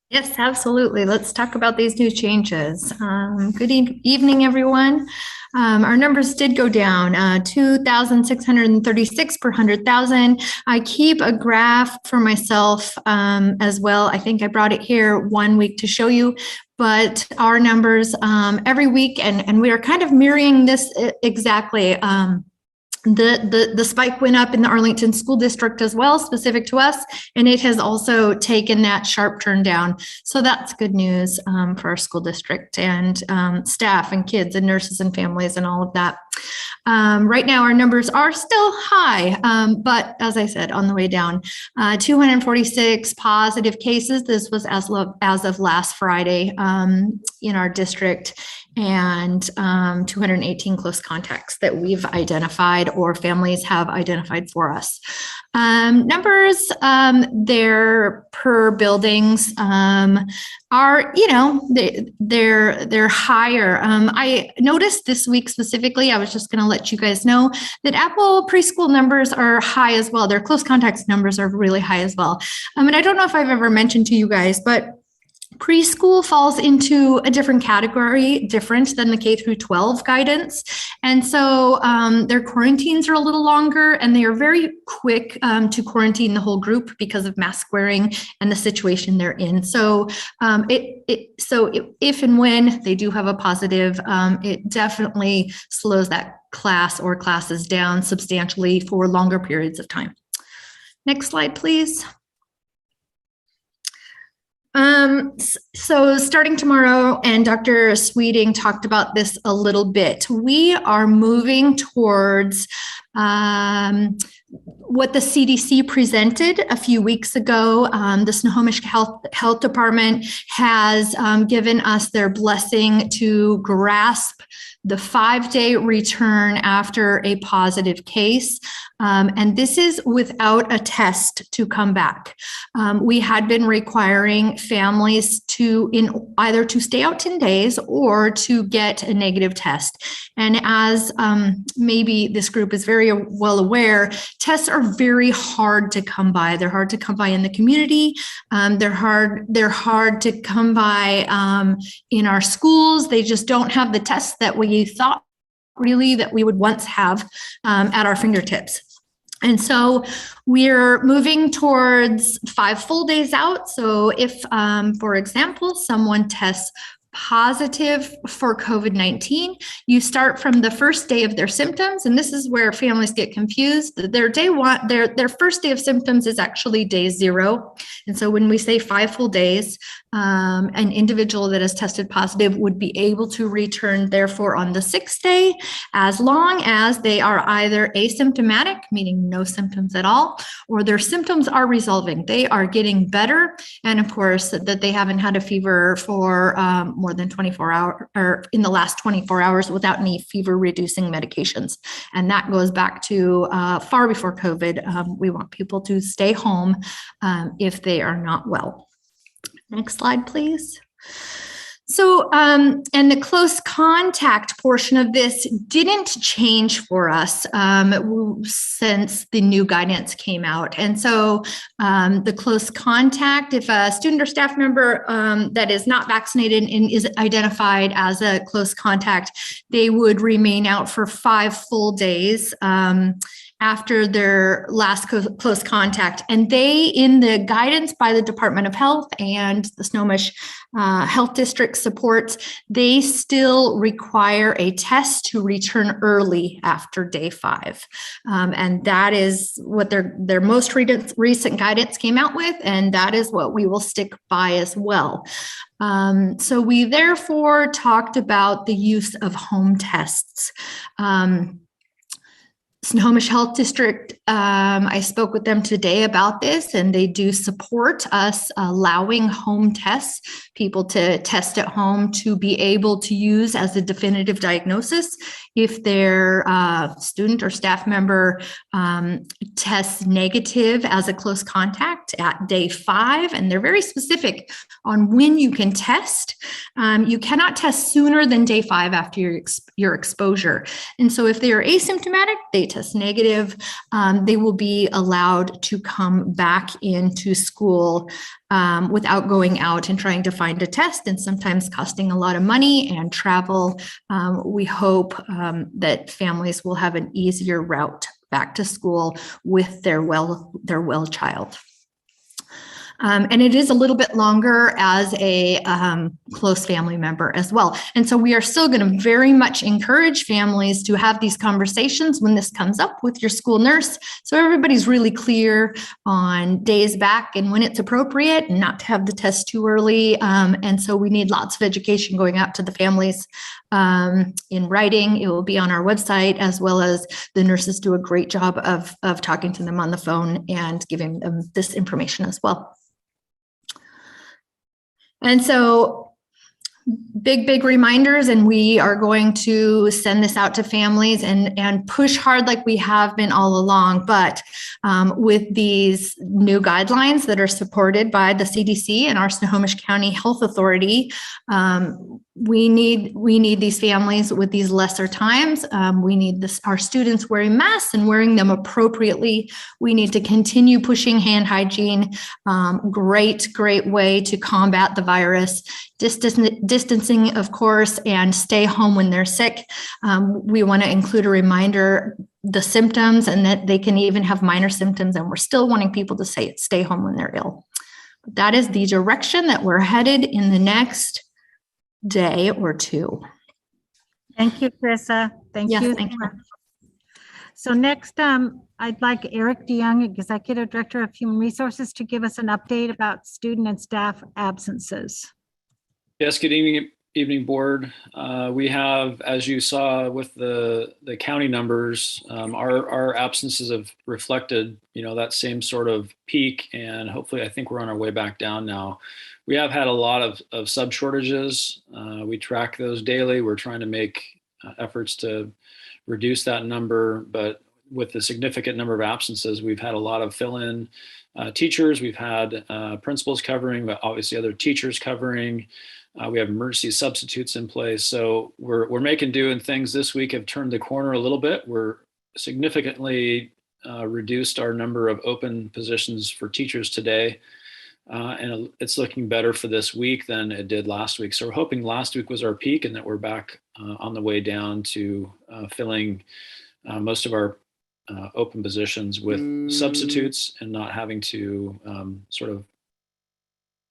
Yes, absolutely. Let's talk about these new changes. Good evening, everyone. Our numbers did go down, 2,636 per 100,000. I keep a graph for myself as well. I think I brought it here one week to show you, but our numbers every week, and we are kind of mirroring this exactly. The spike went up in the Arlington School District as well, specific to us, and it has also taken that sharp turn down. So that's good news for our school district and staff and kids and nurses and families and all of that. Right now, our numbers are still high, but as I said, on the way down. 246 positive cases. This was as of last Friday in our district, and 218 close contacts that we've identified or families have identified for us. Numbers there per buildings are, they're higher. I noticed this week specifically, I was just going to let you guys know that Apple preschool numbers are high as well. Their close contacts numbers are really high as well. And I don't know if I've ever mentioned to you guys, but preschool falls into a different category, different than the K through 12 guidance. And so their quarantines are a little longer, and they are very quick to quarantine the whole group because of mask wearing and the situation they're in. So if and when they do have a positive, it definitely slows that class or classes down substantially for longer periods of time. Next slide, please. So starting tomorrow, and Dr. Sweeting talked about this a little bit, we are moving towards what the CDC presented a few weeks ago. The Snohomish Health Department has given us their blessing to grasp the 5-day return after a positive case. And this is without a test to come back. We had been requiring families to either to stay out 10 days or to get a negative test. And as maybe this group is very well aware, tests are very hard to come by. They're hard to come by in the community. They're hard to come by in our schools. They just don't have the tests that we thought really that we would once have at our fingertips. And so we're moving towards 5 full days out. So if, for example, someone tests positive for COVID-19, you start from the first day of their symptoms, and this is where families get confused. Their first day of symptoms is actually day 0. And so when we say 5 full days, an individual that is tested positive would be able to return therefore on the 6th day, as long as they are either asymptomatic, meaning no symptoms at all, or their symptoms are resolving. They are getting better. And of course, that they haven't had a fever for more than 24 hours or in the last 24 hours without any fever reducing medications. And that goes back to far before COVID. We want people to stay home if they are not well. Next slide, please. And the close contact portion of this didn't change for us since the new guidance came out. And so the close contact, if a student or staff member that is not vaccinated and is identified as a close contact, they would remain out for 5 full days after their last close contact. And they, in the guidance by the Department of Health and the Snohomish Health District supports, they still require a test to return early after day 5. And that is what their most recent guidance came out with, and that is what we will stick by as well. So we therefore talked about the use of home tests. Snohomish Health District, I spoke with them today about this, and they do support us allowing home tests, people to test at home to be able to use as a definitive diagnosis if their student or staff member tests negative as a close contact at day 5. And they're very specific on when you can test. You cannot test sooner than day 5 after your exposure. And so if they are asymptomatic, they test negative, they will be allowed to come back into school without going out and trying to find a test, and sometimes costing a lot of money and travel. We hope that families will have an easier route back to school with their well child. And it is a little bit longer as a close family member as well. And so we are still going to very much encourage families to have these conversations when this comes up with your school nurse, so everybody's really clear on days back and when it's appropriate, and not to have the test too early. And so we need lots of education going out to the families in writing. It will be on our website, as well as the nurses do a great job of talking to them on the phone and giving them this information as well. And so big reminders, and we are going to send this out to families and push hard like we have been all along. But with these new guidelines that are supported by the CDC and our Snohomish County Health Authority, we need these families with these lesser times. We need our students wearing masks and wearing them appropriately. We need to continue pushing hand hygiene. Great way to combat the virus. Distancing, of course, and stay home when they're sick. We want to include a reminder, the symptoms, and that they can even have minor symptoms, and we're still wanting people to stay home when they're ill. But that is the direction that we're headed in the next day or 2. Thank you, Krissa. Thank you. Thank you. So next, I'd like Eric DeYoung, Executive Director of Human Resources, to give us an update about student and staff absences. Yes, good evening, board. We have, as you saw with the county numbers, our absences have reflected, that same sort of peak, and hopefully I think we're on our way back down now. We have had a lot of sub shortages. We track those daily. We're trying to make efforts to reduce that number, but with the significant number of absences, we've had a lot of fill-in teachers. We've had principals covering, but obviously other teachers covering. We have emergency substitutes in place. So we're making do, and things this week have turned the corner a little bit. We're significantly reduced our number of open positions for teachers today. And it's looking better for this week than it did last week. So we're hoping last week was our peak, and that we're back on the way down to filling most of our open positions with substitutes and not having to sort of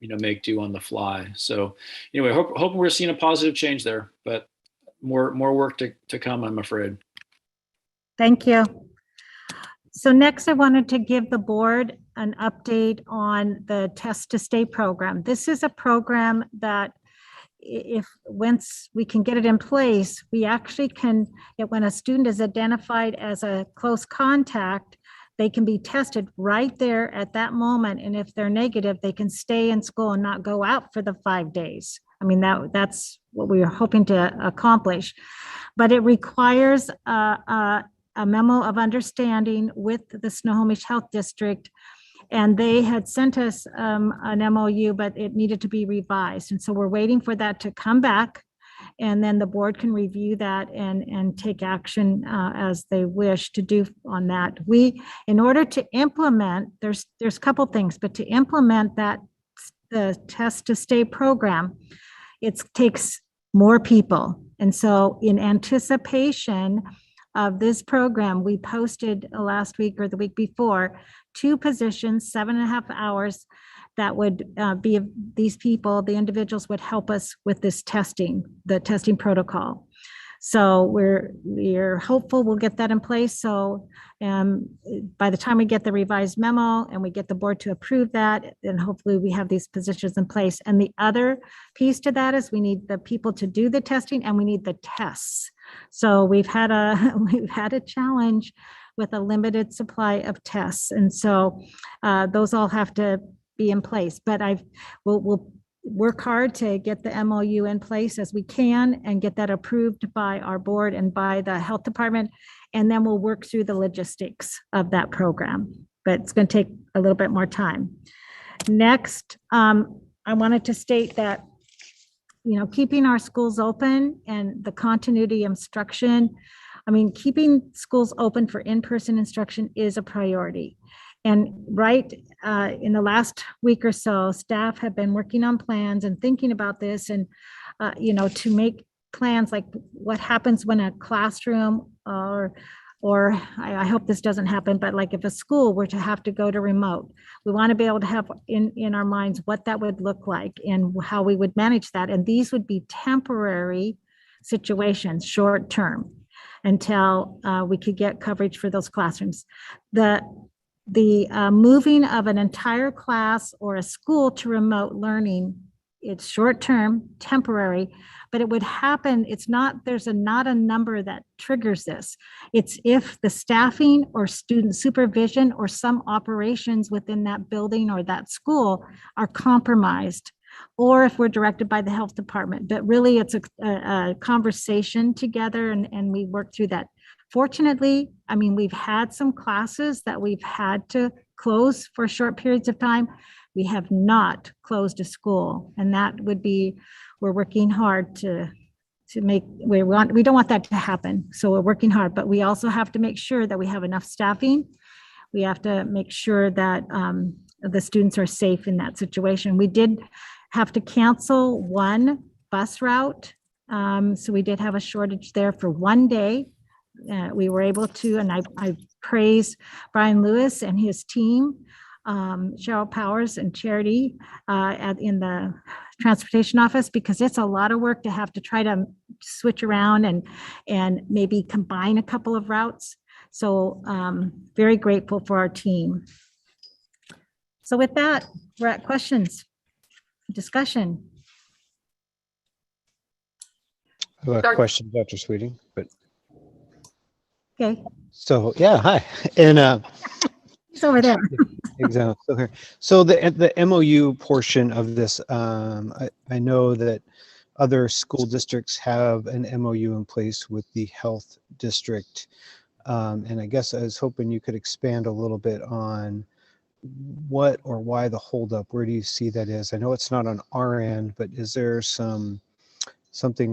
make do on the fly. So anyway, hoping we're seeing a positive change there, but more work to come, I'm afraid. Thank you. So next, I wanted to give the board an update on the Test to Stay program. This is a program that once we can get it in place, we actually can, when a student is identified as a close contact, they can be tested right there at that moment. And if they're negative, they can stay in school and not go out for the 5 days. I mean, that's what we are hoping to accomplish. But it requires a memo of understanding with the Snohomish Health District. And they had sent us an MOU, but it needed to be revised. And so we're waiting for that to come back. And then the board can review that and take action as they wish to do on that. In order to implement, there's a couple things, but to implement that, the Test to Stay program, it takes more people. And so in anticipation of this program, we posted last week or the week before, 2 positions, 7.5 hours, that would be these people, the individuals would help us with this testing, the testing protocol. So we're hopeful we'll get that in place. So by the time we get the revised memo and we get the board to approve that, then hopefully we have these positions in place. And the other piece to that is we need the people to do the testing and we need the tests. So we've had a challenge with a limited supply of tests. And so those all have to be in place, but we'll work hard to get the MOU in place as we can and get that approved by our board and by the health department. And then we'll work through the logistics of that program, but it's going to take a little bit more time. Next, I wanted to state that, keeping our schools open and the continuity of instruction, keeping schools open for in-person instruction is a priority. And in the last week or so, staff have been working on plans and thinking about this and, to make plans like what happens when a classroom or I hope this doesn't happen, but like if a school were to have to go to remote, we want to be able to have in our minds what that would look like and how we would manage that. And these would be temporary situations, short term, until we could get coverage for those classrooms. The moving of an entire class or a school to remote learning, it's short-term, temporary, but it would happen. There's not a number that triggers this. It's if the staffing or student supervision or some operations within that building or that school are compromised, or if we're directed by the health department. But really it's a conversation together and we work through that. Fortunately, we've had some classes that we've had to close for short periods of time. We have not closed a school, and that would be, we're working hard to make, we don't want that to happen. So we're working hard, but we also have to make sure that we have enough staffing. We have to make sure that the students are safe in that situation. We did have to cancel one bus route. So we did have a shortage there for one day. We were able to, and I praise Brian Lewis and his team, Cheryl Powers and Charity in the transportation office, because it's a lot of work to have to try to switch around and maybe combine a couple of routes. So very grateful for our team. So with that, we're at questions, discussion. I have a question, Dr. Sweeting, but. Okay. So, yeah, hi. And he's over there. Exactly. So here. So the MOU portion of this, I know that other school districts have an MOU in place with the health district. And I guess I was hoping you could expand a little bit on what or why the holdup. Where do you see that is? I know it's not on our end, but is there something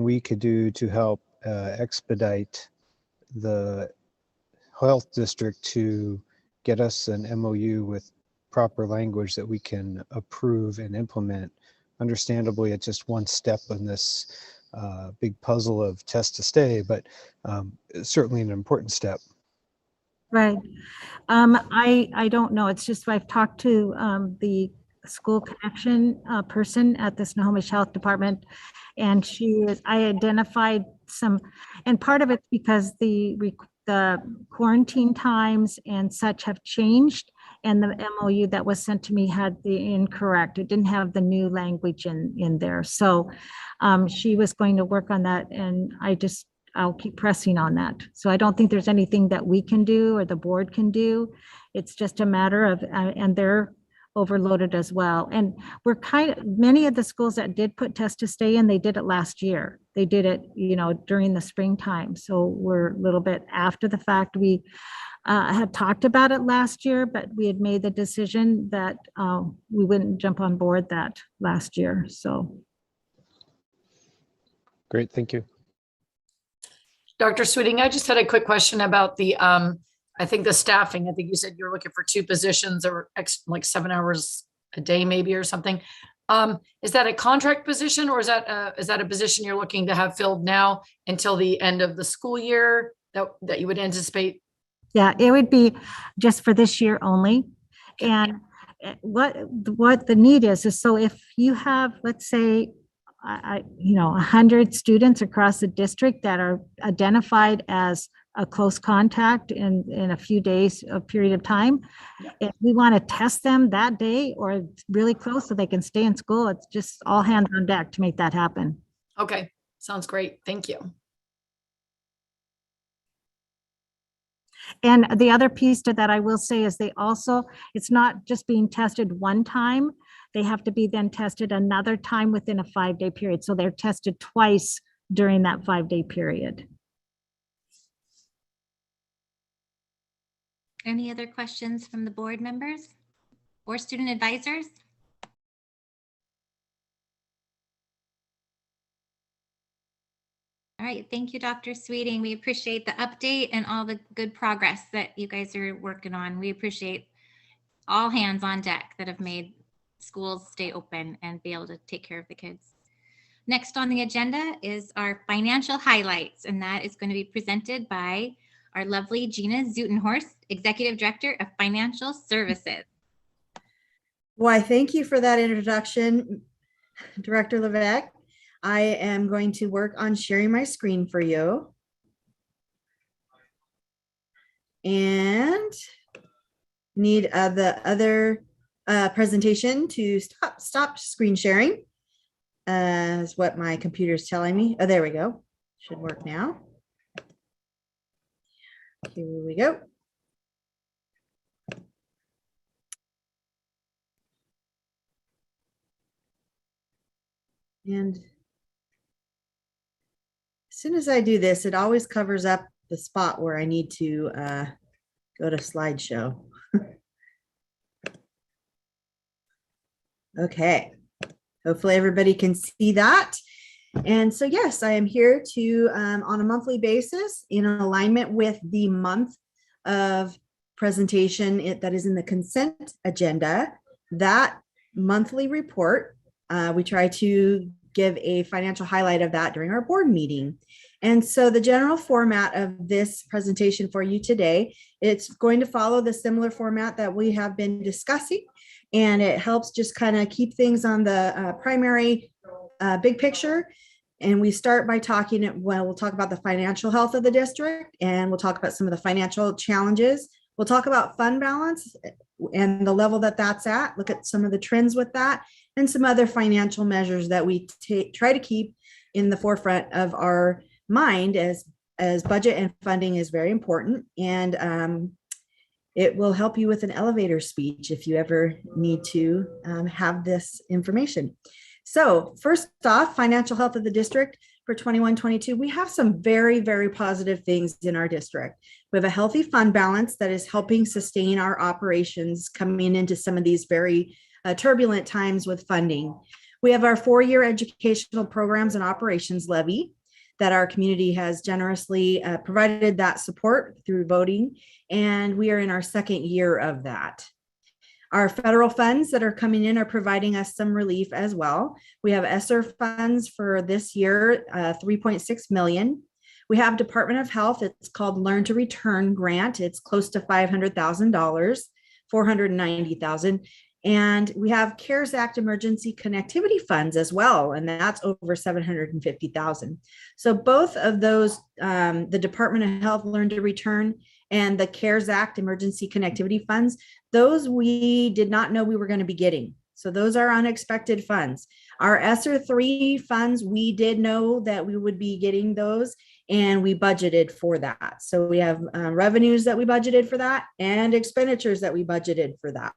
we could do to help expedite the health district to get us an MOU with proper language that we can approve and implement? Understandably, it's just one step in this big puzzle of Test to Stay, but certainly an important step. Right. I don't know. It's just I've talked to the school connection person at the Snohomish Health Department, and I identified some, and part of it's because the quarantine times and such have changed, and the MOU that was sent to me had the incorrect. It didn't have the new language in there. So she was going to work on that, and I'll keep pressing on that. So I don't think there's anything that we can do or the board can do. It's just a matter of, and they're overloaded as well. And many of the schools that did put Test to Stay in, they did it last year. They did it, during the springtime. So we're a little bit after the fact. had talked about it last year, but we had made the decision that we wouldn't jump on board that last year. So. Great, thank you. Dr. Sweeting, I just had a quick question about the, I think the staffing. I think you said you're looking for 2 positions or like 7 hours a day maybe or something. Is that a contract position, or is that a position you're looking to have filled now until the end of the school year that you would anticipate? Yeah, it would be just for this year only. And what the need is so if you have, let's say, 100 students across the district that are identified as a close contact in a few days, a period of time, if we want to test them that day or really close so they can stay in school, it's just all hands on deck to make that happen. Okay, sounds great. Thank you. And the other piece to that I will say is it's not just being tested one time. They have to be then tested another time within a 5-day period. So they're tested twice during that 5-day period. Any other questions from the board members or student advisors? All right, thank you, Dr. Sweeting. We appreciate the update and all the good progress that you guys are working on. We appreciate all hands on deck that have made schools stay open and be able to take care of the kids. Next on the agenda is our financial highlights, and that is going to be presented by our lovely Gina Zutenhorst, Executive Director of Financial Services. Why, thank you for that introduction, Director Levesque. I am going to work on sharing my screen for you. And need the other presentation to stop screen sharing, is what my computer is telling me. Oh, there we go. Should work now. Here we go. And as soon as I do this, it always covers up the spot where I need to go to slideshow. Okay, hopefully everybody can see that. And so, yes, I am here to, on a monthly basis, in alignment with the month of presentation that is in the consent agenda, that monthly report, we try to give a financial highlight of that during our board meeting. And so the general format of this presentation for you today, it's going to follow the similar format that we have been discussing. And it helps just kind of keep things on the primary big picture. And we start by we'll talk about the financial health of the district, and we'll talk about some of the financial challenges. We'll talk about fund balance and the level that that's at, look at some of the trends with that, and some other financial measures that we try to keep in the forefront of our mind as budget and funding is very important. And it will help you with an elevator speech if you ever need to have this information. So first off, financial health of the district for 21-22, we have some very, very positive things in our district. We have a healthy fund balance that is helping sustain our operations coming into some of these very turbulent times with funding. We have our 4-year educational programs and operations levy that our community has generously provided that support through voting, and we are in our 2nd year of that. Our federal funds that are coming in are providing us some relief as well. We have ESSER funds for this year, $3.6 million. We have Department of Health, it's called Learn to Return grant. It's close to $500,000, $490,000. And we have CARES Act emergency connectivity funds as well, and that's over $750,000. So both of those, the Department of Health Learn to Return and the CARES Act emergency connectivity funds, those we did not know we were going to be getting. So those are unexpected funds. Our ESSER 3 funds, we did know that we would be getting those, and we budgeted for that. So we have revenues that we budgeted for that and expenditures that we budgeted for that.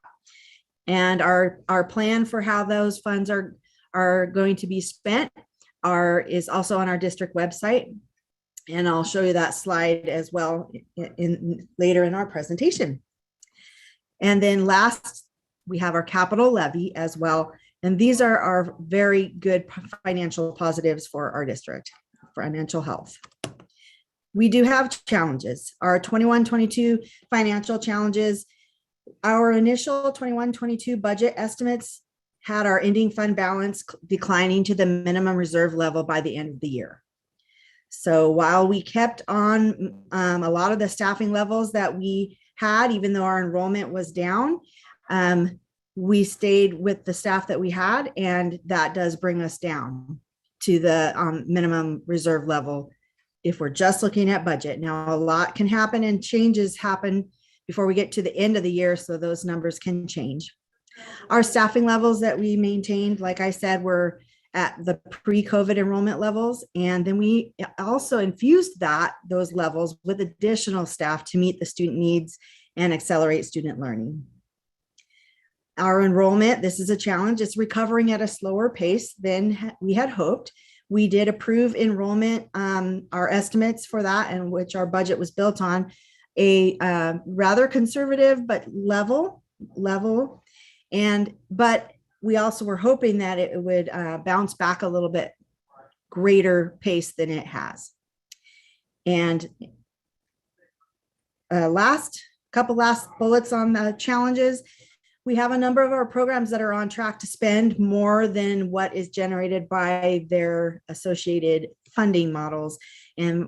And our plan for how those funds are going to be spent is also on our district website. And I'll show you that slide as well later in our presentation. And then last, we have our capital levy as well. And these are our very good financial positives for our district, financial health. We do have challenges. Our 21-22 financial challenges, our initial 21-22 budget estimates had our ending fund balance declining to the minimum reserve level by the end of the year. So while we kept on a lot of the staffing levels that we had, even though our enrollment was down, we stayed with the staff that we had, and that does bring us down to the minimum reserve level if we're just looking at budget. Now, a lot can happen and changes happen before we get to the end of the year, so those numbers can change. Our staffing levels that we maintained, like I said, were at the pre-COVID enrollment levels, and then we also infused those levels with additional staff to meet the student needs and accelerate student learning. Our enrollment, this is a challenge, it's recovering at a slower pace than we had hoped. We did approve enrollment, our estimates for that, and which our budget was built on, a rather conservative but level, but we also were hoping that it would bounce back a little bit greater pace than it has. And last bullets on the challenges. We have a number of our programs that are on track to spend more than what is generated by their associated funding models. And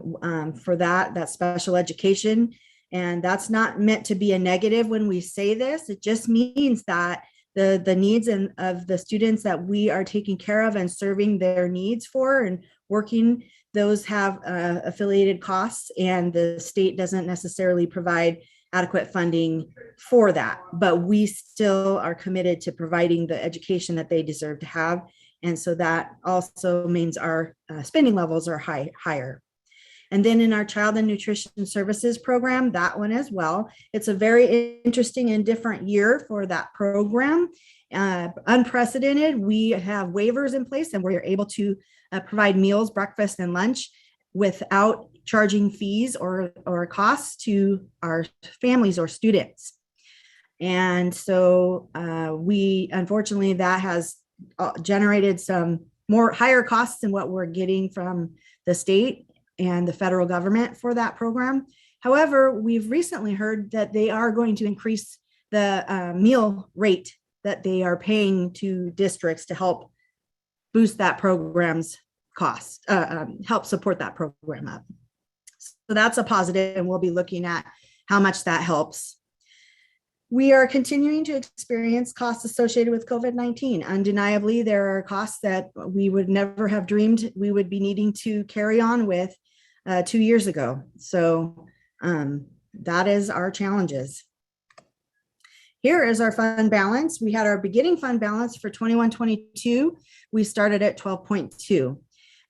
for that's special education. And that's not meant to be a negative when we say this. It just means that the needs of the students that we are taking care of and serving their needs for and working, those have affiliated costs, and the state doesn't necessarily provide adequate funding for that, but we still are committed to providing the education that they deserve to have. And so that also means our spending levels are higher. And then in our child and nutrition services program, that one as well, it's a very interesting and different year for that program. Unprecedented. We have waivers in place, and we're able to provide meals, breakfast, and lunch without charging fees or costs to our families or students. And so we, unfortunately, that has generated some higher costs than what we're getting from the state and the federal government for that program. However, we've recently heard that they are going to increase the meal rate that they are paying to districts to help boost that program's cost, help support that program up. So that's a positive, and we'll be looking at how much that helps. We are continuing to experience costs associated with COVID-19. Undeniably, there are costs that we would never have dreamed we would be needing to carry on with 2 years ago. So that is our challenges. Here is our fund balance. We had our beginning fund balance for 21-22. We started at 12.2.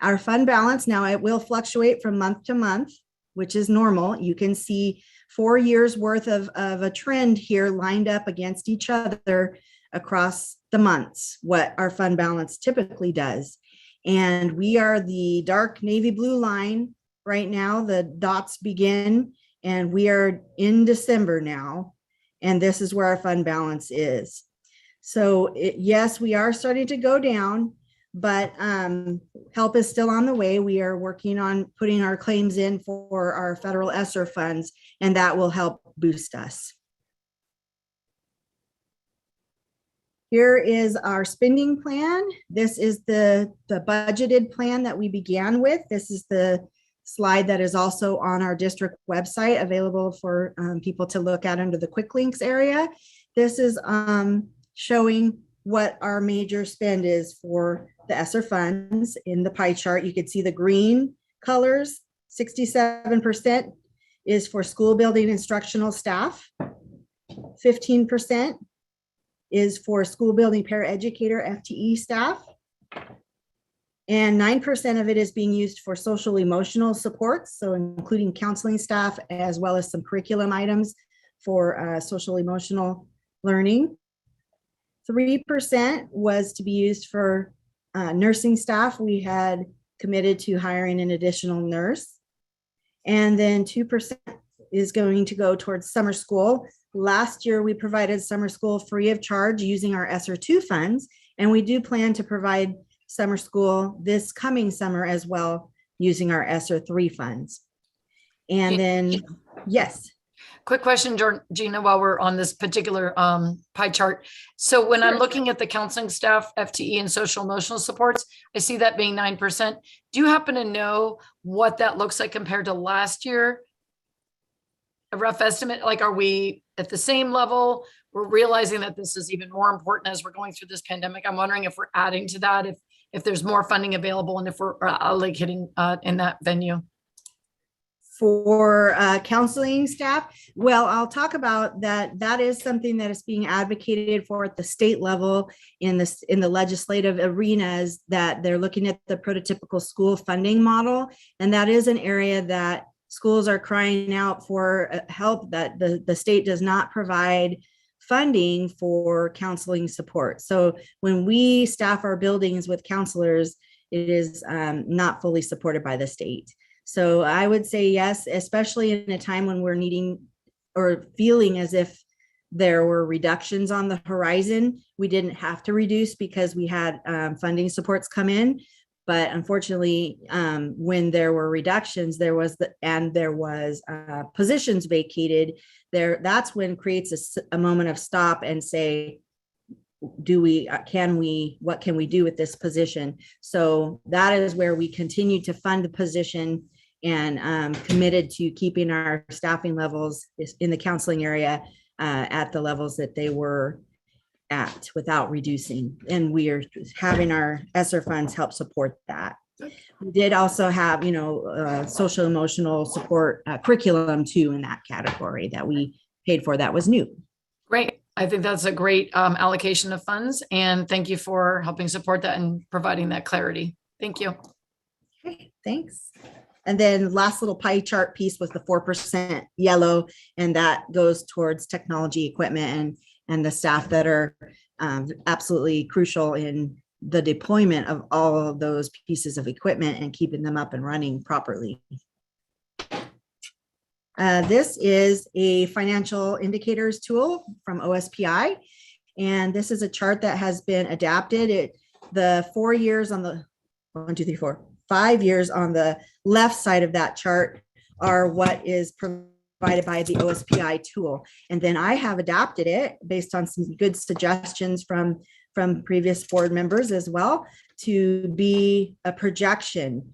Our fund balance now, it will fluctuate from month to month, which is normal. You can see 4 years worth of a trend here lined up against each other across the months, what our fund balance typically does. And we are the dark navy blue line right now. The dots begin, and we are in December now. And this is where our fund balance is. So yes, we are starting to go down, but help is still on the way. We are working on putting our claims in for our federal ESSER funds, and that will help boost us. Here is our spending plan. This is the budgeted plan that we began with. This is the slide that is also on our district website, available for people to look at under the quick links area. This is showing what our major spend is for the ESSER funds. In the pie chart, you can see the green colors. 67% is for school building instructional staff. 15% is for school building paraeducator FTE staff. And 9% of it is being used for social emotional supports, so including counseling staff, as well as some curriculum items for social emotional learning. 3% was to be used for nursing staff. We had committed to hiring an additional nurse. And then 2% is going to go towards summer school. Last year, we provided summer school free of charge using our ESSER 2 funds. And we do plan to provide summer school this coming summer as well using our ESSER 3 funds. And then, yes. Quick question, Gina, while we're on this particular pie chart. So when I'm looking at the counseling staff, FTE and social emotional supports, I see that being 9%. Do you happen to know what that looks like compared to last year? A rough estimate, like, are we at the same level? We're realizing that this is even more important as we're going through this pandemic. I'm wondering if we're adding to that, if there's more funding available and if we're allocating in that venue. For counseling staff, well, I'll talk about that. That is something that is being advocated for at the state level in the legislative arenas, that they're looking at the prototypical school funding model. And that is an area that schools are crying out for help, that the state does not provide funding for counseling support. So when we staff our buildings with counselors, it is not fully supported by the state. So I would say yes, especially in a time when we're needing or feeling as if there were reductions on the horizon. We didn't have to reduce because we had funding supports come in. But unfortunately, when there were reductions, there was positions vacated. That's when creates a moment of stop and say, what can we do with this position? So that is where we continue to fund the position and committed to keeping our staffing levels in the counseling area at the levels that they were at without reducing. And we are having our ESSER funds help support that. We did also have, social emotional support curriculum too in that category that we paid for. That was new. Great. I think that's a great allocation of funds, and thank you for helping support that and providing that clarity. Thank you. Okay, thanks. And then last little pie chart piece was the 4% yellow, and that goes towards technology equipment and the staff that are absolutely crucial in the deployment of all of those pieces of equipment and keeping them up and running properly. This is a financial indicators tool from OSPI. And this is a chart that has been adapted. The 4 years on the 5 years on the left side of that chart are what is provided by the OSPI tool. And then I have adapted it based on some good suggestions from previous board members as well to be a projection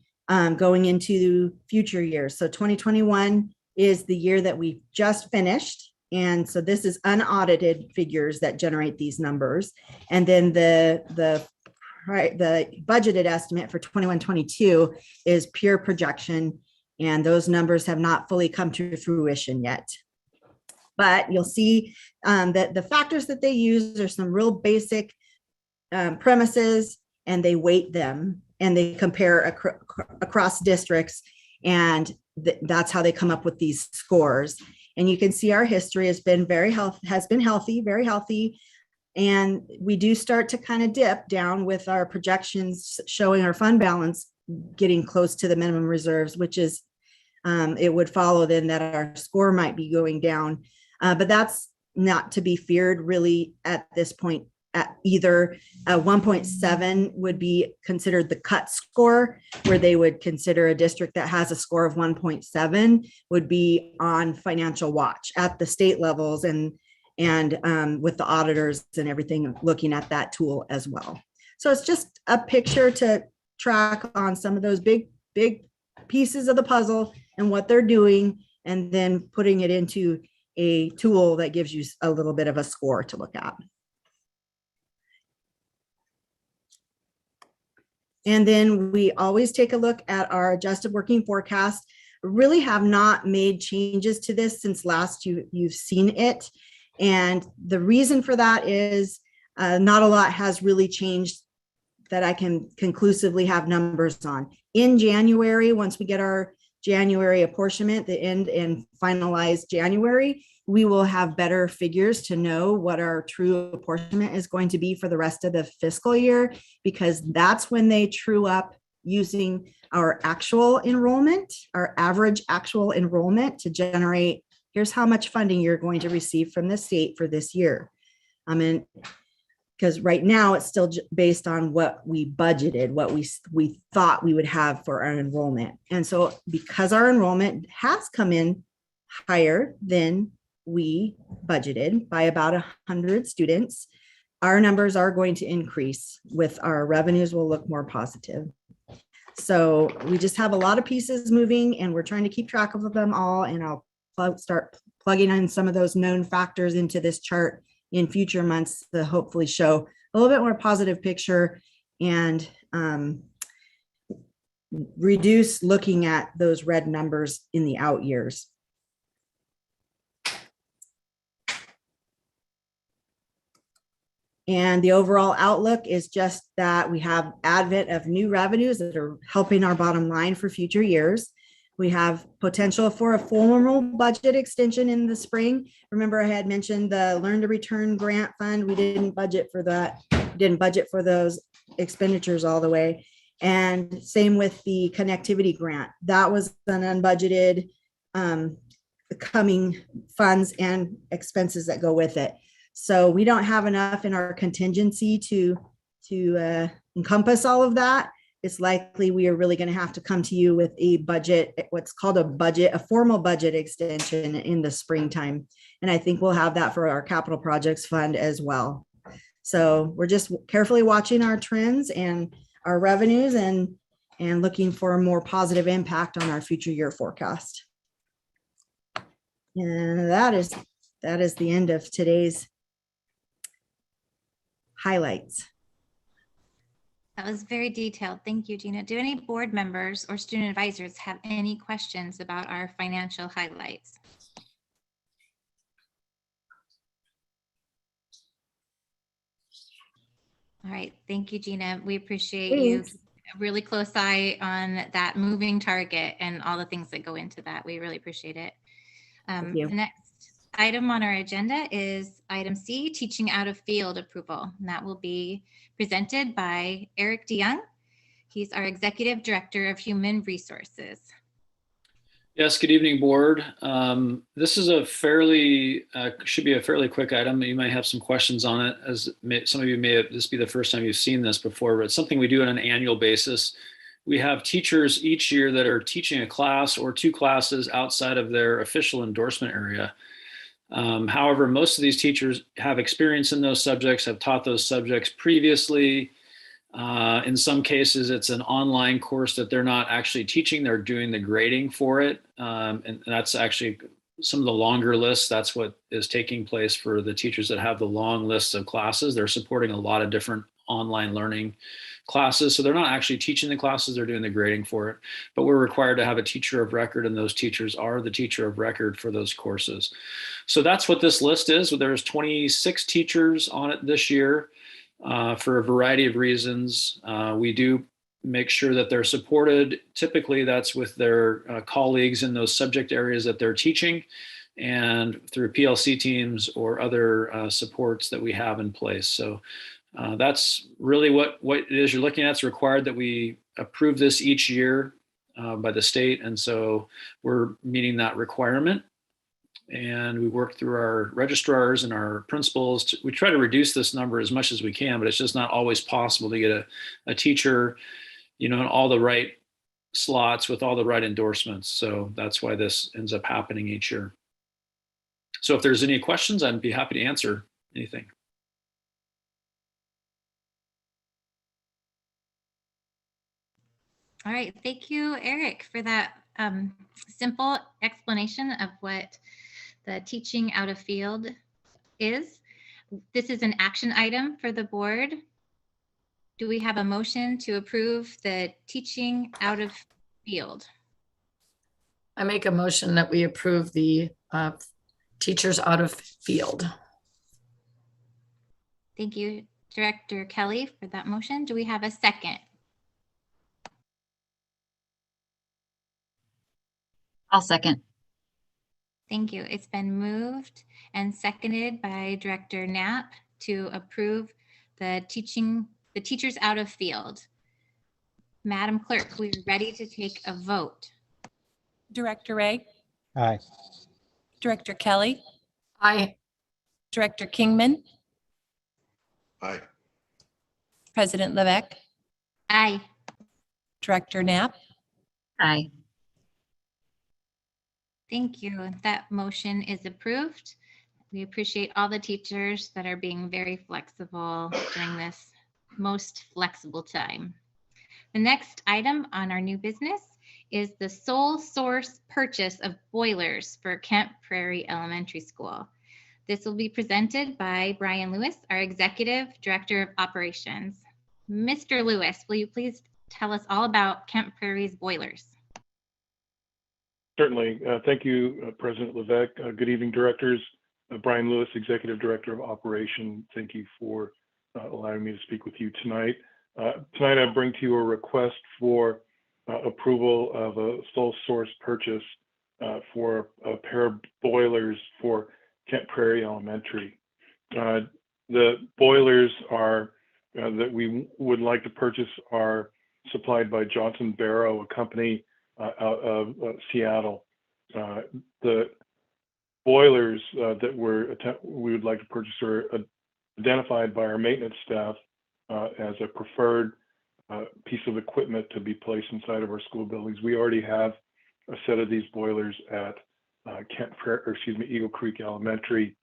going into future years. So 2021 is the year that we just finished. And so this is unaudited figures that generate these numbers. And then the budgeted estimate for 21-22 is pure projection. And those numbers have not fully come to fruition yet. But you'll see that the factors that they use are some real basic premises, and they weight them and they compare across districts. And that's how they come up with these scores. And you can see our history has been very healthy. And we do start to kind of dip down with our projections showing our fund balance getting close to the minimum reserves, which is, it would follow then that our score might be going down. But that's not to be feared really at this point. At either 1.7 would be considered the cut score, where they would consider a district that has a score of 1.7 would be on financial watch at the state levels and with the auditors and everything looking at that tool as well. So it's just a picture to track on some of those big pieces of the puzzle and what they're doing, and then putting it into a tool that gives you a little bit of a score to look at. And then we always take a look at our adjusted working forecast. Really have not made changes to this since last you've seen it. And the reason for that is not a lot has really changed that I can conclusively have numbers on. In January, once we get our January apportionment, the end and finalize January, we will have better figures to know what our true apportionment is going to be for the rest of the fiscal year, because that's when they true up using our actual enrollment, our average actual enrollment to generate, here's how much funding you're going to receive from the state for this year. I mean, because right now it's still based on what we budgeted, what we thought we would have for our enrollment. And so because our enrollment has come in higher than we budgeted by about 100 students, our numbers are going to increase. With our revenues will look more positive. So we just have a lot of pieces moving and we're trying to keep track of them all. And I'll start plugging in some of those known factors into this chart in future months to hopefully show a little bit more positive picture and reduce looking at those red numbers in the out years. And the overall outlook is just that we have advent of new revenues that are helping our bottom line for future years. We have potential for a formal budget extension in the spring. Remember, I had mentioned the Learn to Return grant fund. We didn't budget for that, didn't budget for those expenditures all the way. And same with the connectivity grant. That was an unbudgeted coming funds and expenses that go with it. So we don't have enough in our contingency to encompass all of that. It's likely we are really going to have to come to you with a budget, what's called a formal budget extension in the springtime. And I think we'll have that for our capital projects fund as well. So we're just carefully watching our trends and our revenues and looking for a more positive impact on our future year forecast. And that is the end of today's highlights. That was very detailed. Thank you, Gina. Do any board members or student advisors have any questions about our financial highlights? All right. Thank you, Gina. We appreciate you. A really close eye on that moving target and all the things that go into that. We really appreciate it. The next item on our agenda is item C, teaching out of field approval. And that will be presented by Eric DeYoung. He's our Executive Director of Human Resources. Yes, good evening, board. This is a should be a fairly quick item. You might have some questions on it, as some of you may have, this be the first time you've seen this before, but it's something we do on an annual basis. We have teachers each year that are teaching a class or two classes outside of their official endorsement area. However, most of these teachers have experience in those subjects, have taught those subjects previously. In some cases, it's an online course that they're not actually teaching, they're doing the grading for it. And that's actually some of the longer lists. That's what is taking place for the teachers that have the long lists of classes. They're supporting a lot of different online learning classes. So they're not actually teaching the classes, they're doing the grading for it. But we're required to have a teacher of record, and those teachers are the teacher of record for those courses. So that's what this list is. There's 26 teachers on it this year for a variety of reasons. We do make sure that they're supported. Typically, that's with their colleagues in those subject areas that they're teaching, and through PLC teams or other supports that we have in place. So that's really what it is you're looking at. It's required that we approve this each year by the state. And so we're meeting that requirement. And we work through our registrars and our principals. We try to reduce this number as much as we can, but it's just not always possible to get a teacher, in all the right slots with all the right endorsements. So that's why this ends up happening each year. So if there's any questions, I'd be happy to answer anything. All right. Thank you, Eric, for that simple explanation of what the teaching out of field is. This is an action item for the board. Do we have a motion to approve the teaching out of field? I make a motion that we approve the teachers out of field. Thank you, Director Kelly, for that motion. Do we have a second? I'll second. Thank you. It's been moved and seconded by Director Knapp to approve the teachers out of field. Madam Clerk, we are ready to take a vote. Director Ray, Aye. Director Kelly, Aye. Director Kingman, Aye. President Levesque, Aye. Director Knapp, Aye. Thank you. That motion is approved. We appreciate all the teachers that are being very flexible during this most flexible time. The next item on our new business is the sole source purchase of boilers for Kent Prairie Elementary School. This will be presented by Brian Lewis, our Executive Director of Operations. Mr. Lewis, will you please tell us all about Kent Prairie's boilers? Certainly. Thank you, President Levesque. Good evening, directors. Brian Lewis, Executive Director of Operation. Thank you for allowing me to speak with you tonight. Tonight, I bring to you a request for approval of a sole source purchase for a pair of boilers for Kent Prairie Elementary. The boilers are that we would like to purchase are supplied by Johnson Barrow, a company out of Seattle. The boilers that we would like to purchase are identified by our maintenance staff as a preferred piece of equipment to be placed inside of our school buildings. We already have a set of these boilers at Eagle Creek Elementary.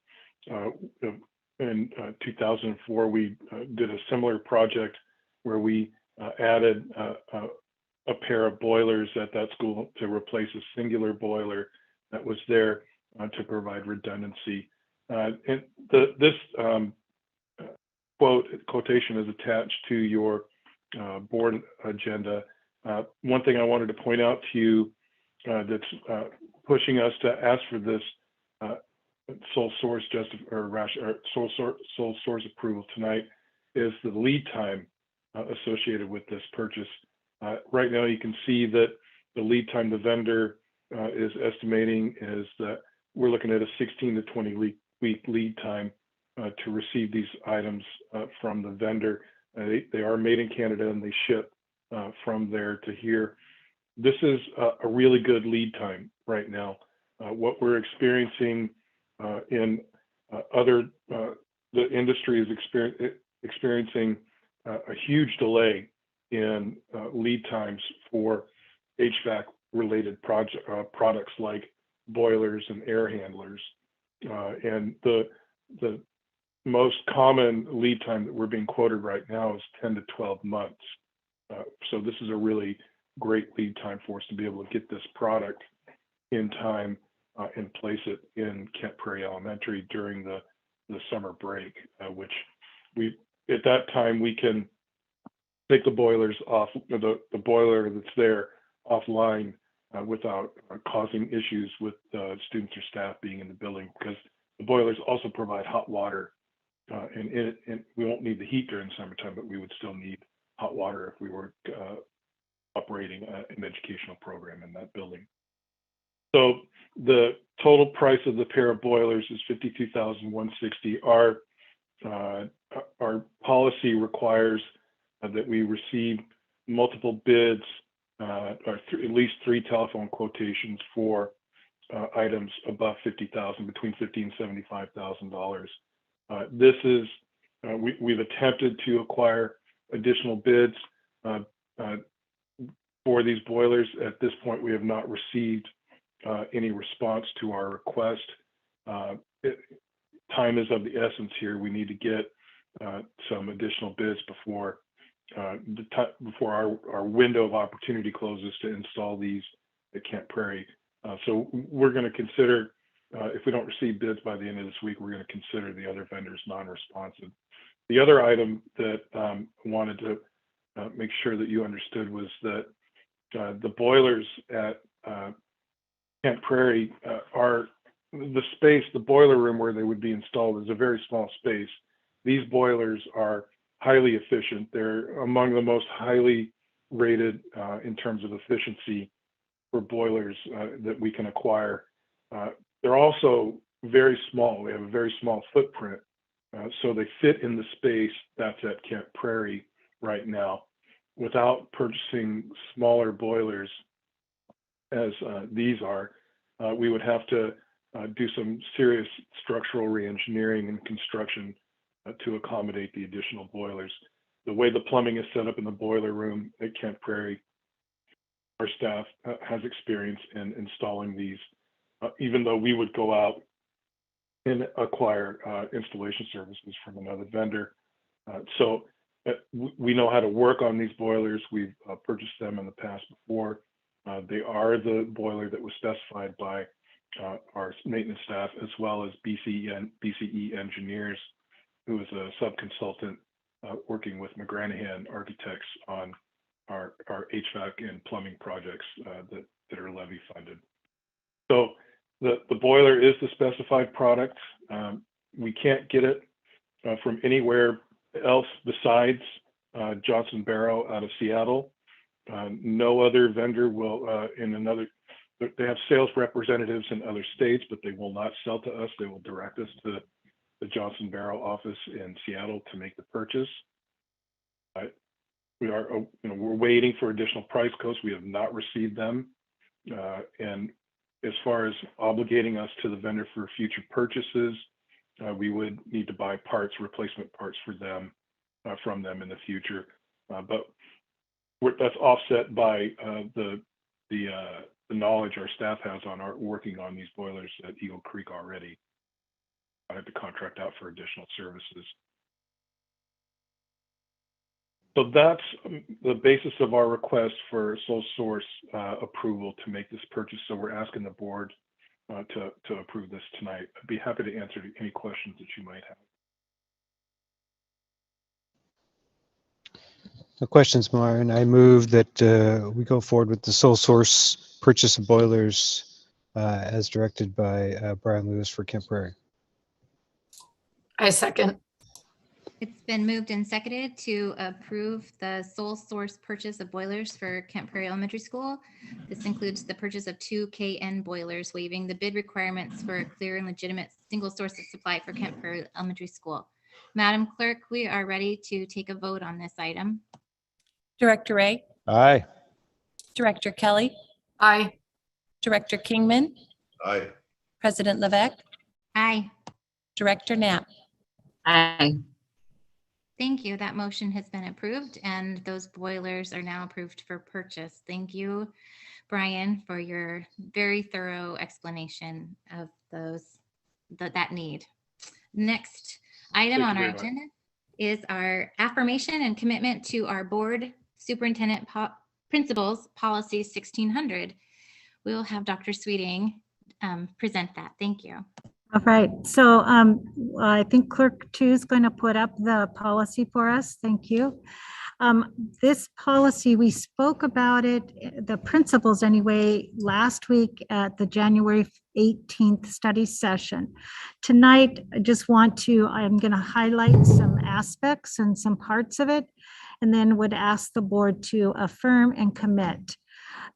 In 2004, we did a similar project where we added a pair of boilers at that school to replace a singular boiler that was there to provide redundancy. And this quotation is attached to your board agenda. One thing I wanted to point out to you that's pushing us to ask for this sole source approval tonight is the lead time associated with this purchase. Right now, you can see that the lead time the vendor is estimating is that we're looking at a 16 to 20 week lead time to receive these items from the vendor. They are made in Canada and they ship from there to here. This is a really good lead time right now. What we're experiencing in the industry is experiencing a huge delay in lead times for HVAC related products like boilers and air handlers. And the most common lead time that we're being quoted right now is 10 to 12 months. So this is a really great lead time for us to be able to get this product in time and place it in Kent Prairie Elementary during the summer break, which at that time we can take the boilers off, the boiler that's there offline without causing issues with students or staff being in the building, because the boilers also provide hot water and we won't need the heat during the summertime, but we would still need hot water if we were operating an educational program in that building. So the total price of the pair of boilers is $52,160. Our policy requires that we receive multiple bids or at least 3 telephone quotations for items above $50,000, between $50,000 and $75,000. This is we've attempted to acquire additional bids for these boilers. At this point, we have not received any response to our request. Time is of the essence here. We need to get some additional bids before our window of opportunity closes to install these at Kent Prairie. So we're going to consider, if we don't receive bids by the end of this week, we're going to consider the other vendors non-responsive. The other item that I wanted to make sure that you understood was that the boilers at Kent Prairie are the space, the boiler room where they would be installed is a very small space. These boilers are highly efficient. They're among the most highly rated in terms of efficiency for boilers that we can acquire. They're also very small. They have a very small footprint. So they fit in the space that's at Kent Prairie right now. without purchasing smaller boilers as these are, we would have to do some serious structural reengineering and construction to accommodate the additional boilers. The way the plumbing is set up in the boiler room at Kent Prairie, our staff has experience in installing these, even though we would go out and acquire installation services from another vendor. So we know how to work on these boilers. We've purchased them in the past before. They are the boiler that was specified by our maintenance staff, as well as BCE Engineers, who is a sub-consultant working with McGranahan Architects on our HVAC and plumbing projects that are levy funded. So the boiler is the specified product. We can't get it from anywhere else besides Johnson Barrow out of Seattle. No other vendor will they have sales representatives in other states, but they will not sell to us. They will direct us to the Johnson Barrow office in Seattle to make the purchase. We're waiting for additional price quotes. We have not received them. And as far as obligating us to the vendor for future purchases, we would need to buy replacement parts for them, from them in the future. But that's offset by the knowledge our staff has on working on these boilers at Eagle Creek already. I had to contract out for additional services. So that's the basis of our request for sole source approval to make this purchase. So we're asking the board to approve this tonight. I'd be happy to answer any questions that you might have. No questions, Myron. I move that we go forward with the sole source purchase of boilers as directed by Brian Lewis for Kent Prairie. I second. It's been moved and seconded to approve the sole source purchase of boilers for Kent Prairie Elementary School. This includes the purchase of 2 KN boilers, waiving the bid requirements for a clear and legitimate single source of supply for Kent Prairie Elementary School. Madam Clerk, we are ready to take a vote on this item. Director Ray, Aye. Director Kelly, Aye. Director Kingman, Aye. President Levesque, Aye. Director Knapp. Aye. Thank you. That motion has been approved and those boilers are now approved for purchase. Thank you, Brian, for your very thorough explanation of that need. Next item on our agenda is our affirmation and commitment to our board superintendent principles policy 1600. We'll have Dr. Sweeting present that. Thank you. All right, so I think Clerk 2 is going to put up the policy for us. Thank you. This policy, we spoke about it, the principles anyway, last week at the January 18th study session. Tonight, I'm going to highlight some aspects and some parts of it, and then would ask the board to affirm and commit.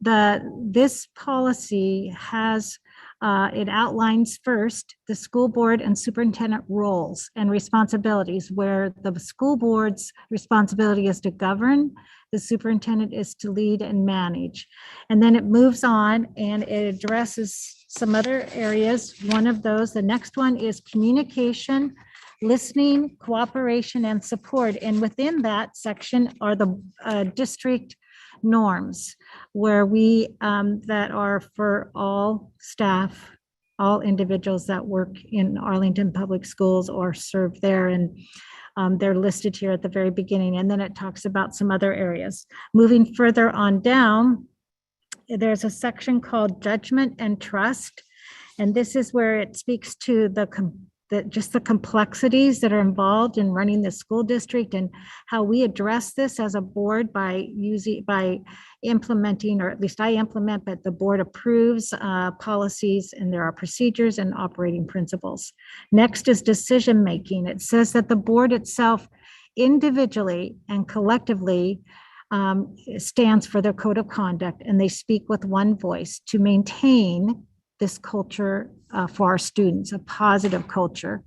This policy has it outlines first the school board and superintendent roles and responsibilities, where the school board's responsibility is to govern, the superintendent is to lead and manage. And then it moves on and it addresses some other areas. One of those, the next one is communication, listening, cooperation, and support. And within that section are the district norms, where we that are for all staff, all individuals that work in Arlington Public Schools or serve there, and they're listed here at the very beginning. And then it talks about some other areas. Moving further on down, there's a section called judgment and trust, and this is where it speaks to just the complexities that are involved in running the school district and how we address this as a board by implementing, or at least I implement, but the board approves policies, and there are procedures and operating principles. Next is decision making. It says that the board itself individually and collectively stands for their code of conduct, and they speak with one voice to maintain this culture for our students, a positive culture.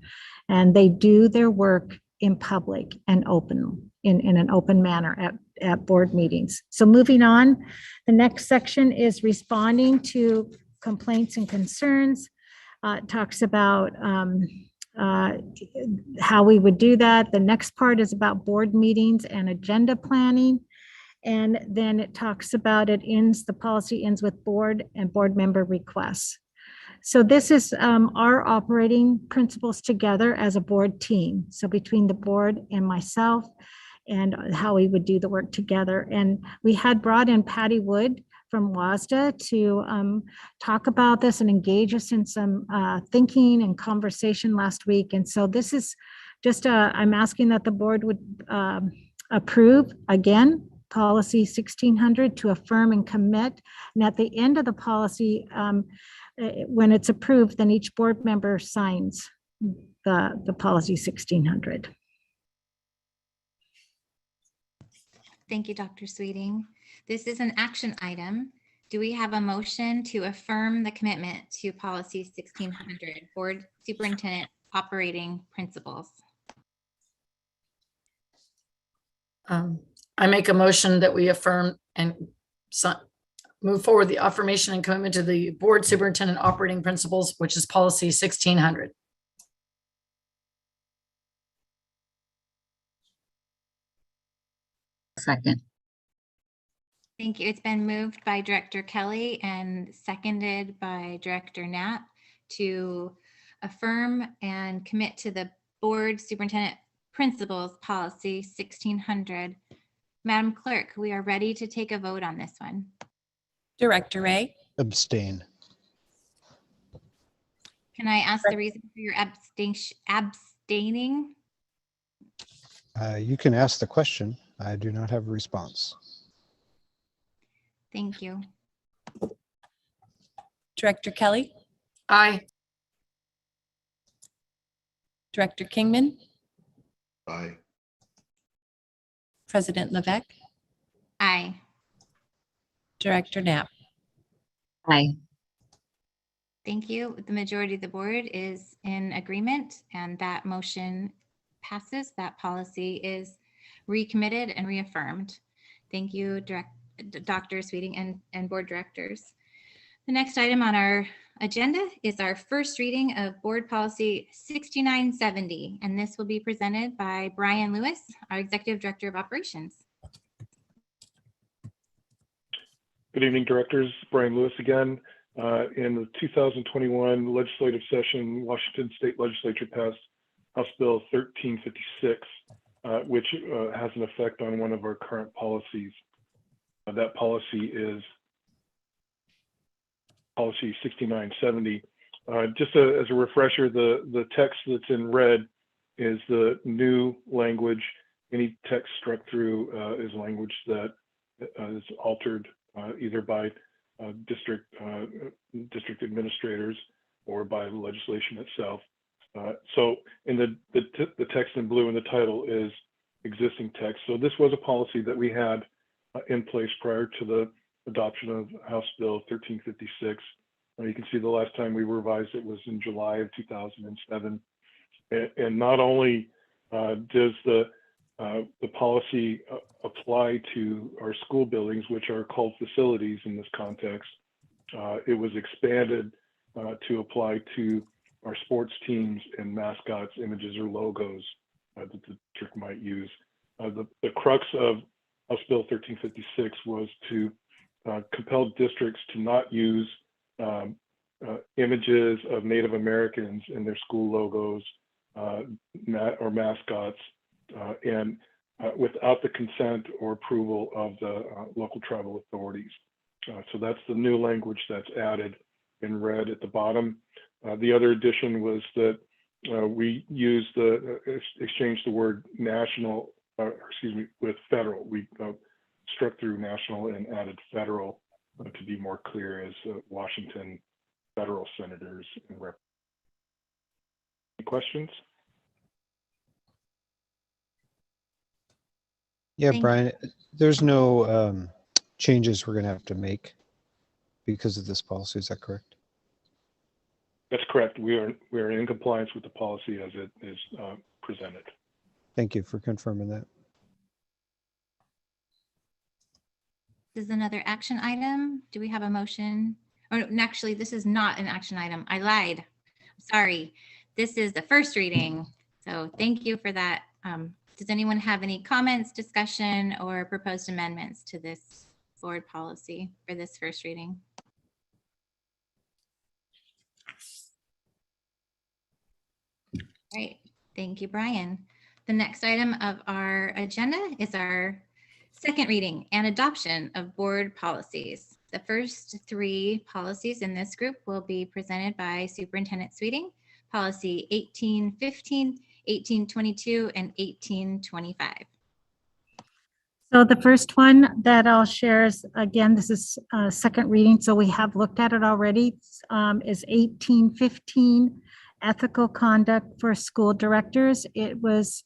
And they do their work in public and open, in an open manner at board meetings. So moving on, the next section is responding to complaints and concerns. It talks about how we would do that. The next part is about board meetings and agenda planning. And then it talks about the policy ends with board and board member requests. So this is our operating principles together as a board team. So between the board and myself and how we would do the work together. And we had brought in Patty Wood from WASDA to talk about this and engage us in some thinking and conversation last week. And so this is just, I'm asking that the board would approve again, policy 1600 to affirm and commit. And at the end of the policy, when it's approved, then each board member signs the policy 1600. Thank you, Dr. Sweeting. This is an action item. Do we have a motion to affirm the commitment to policy 1600, board superintendent operating principles? I make a motion that we affirm and move forward the affirmation and commitment to the board superintendent operating principles, which is policy 1600. Second. Thank you. It's been moved by Director Kelly and seconded by Director Knapp to affirm and commit to the board superintendent principles policy 1600. Madam Clerk, we are ready to take a vote on this one. Director Ray, Abstain. Can I ask the reason for your abstaining? You can ask the question. I do not have a response. Thank you. Director Kelly, Aye. Director Kingman, Aye. President Levesque, Aye. Director Knapp. Aye. Thank you. The majority of the board is in agreement and that motion passes. That policy is recommitted and reaffirmed. Thank you, Dr. Sweeting and board directors. The next item on our agenda is our first reading of board policy 6970, and this will be presented by Brian Lewis, our executive director of operations. Good evening, directors. Brian Lewis again. In the 2021 legislative session, Washington State Legislature passed House Bill 1356, which has an effect on one of our current policies. That policy is policy 6970. Just as a refresher, the text that's in red is the new language. Any text struck through is language that is altered either by district administrators or by the legislation itself. So in the text in blue in the title is existing text. So this was a policy that we had in place prior to the adoption of House Bill 1356. You can see the last time we revised it was in July of 2007. And not only does the policy apply to our school buildings, which are called facilities in this context, it was expanded to apply to our sports teams and mascots, images or logos that the district might use. The crux of House Bill 1356 was to compel districts to not use images of Native Americans in their school logos or mascots, and without the consent or approval of the local tribal authorities. So that's the new language that's added in red at the bottom. The other addition was that we used exchanged the word national, with federal. We struck through national and added federal to be more clear as Washington federal senators and representatives. Any questions? Yeah, Brian, there's no changes we're going to have to make because of this policy. Is that correct? That's correct. We are in compliance with the policy as it is presented. Thank you for confirming that. This is another action item. Do we have a motion? Or actually, this is not an action item. I lied. Sorry. This is the first reading. So thank you for that. Does anyone have any comments, discussion, or proposed amendments to this board policy for this first reading? Great. Thank you, Brian. The next item of our agenda is our second reading and adoption of board policies. The first three policies in this group will be presented by Superintendent Sweeting, policy 1815, 1822, and 1825. So the first one that I'll share is, again, this is a second reading, so we have looked at it already, is 1815, ethical conduct for school directors. It was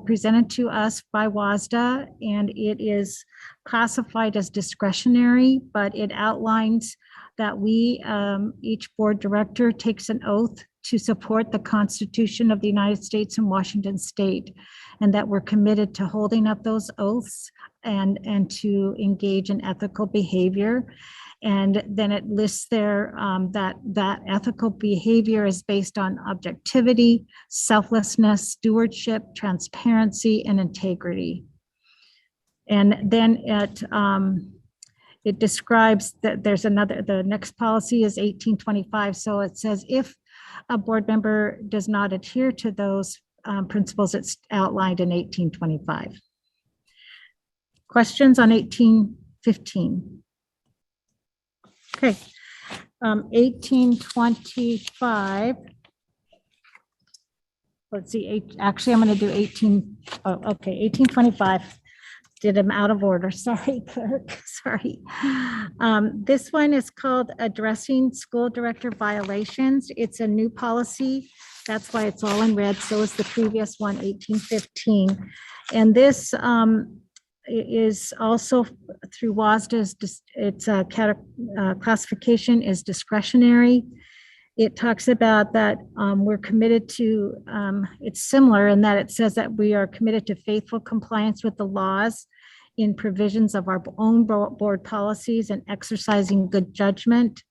presented to us by WASDA, and it is classified as discretionary, but it outlines that we, each board director takes an oath to support the Constitution of the United States and Washington State, and that we're committed to holding up those oaths and to engage in ethical behavior. And then it lists there that ethical behavior is based on objectivity, selflessness, stewardship, transparency, and integrity. And then it describes that there's another, the next policy is 1825. So it says if a board member does not adhere to those principles, it's outlined in 1825. Questions on 1815? Okay, 1825. Let's see, actually, I'm going to do 1825. Did them out of order. Sorry, clerk. Sorry. This one is called Addressing School Director Violations. It's a new policy. That's why it's all in red. So is the previous one, 1815. And this is also through WASDA's, its classification is discretionary. It talks about that we're committed to, it's similar in that it says that we are committed to faithful compliance with the laws in provisions of our own board policies and exercising good judgment.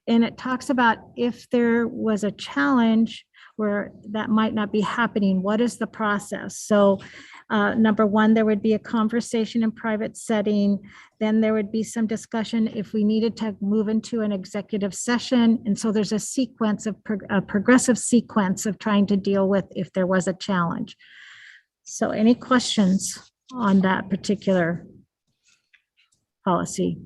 And it talks about if there was a challenge where that might not be happening, what is the process? So number one, there would be a conversation in private setting. Then there would be some discussion if we needed to move into an executive session. And so there's a sequence of a progressive sequence of trying to deal with if there was a challenge. So any questions on that particular policy?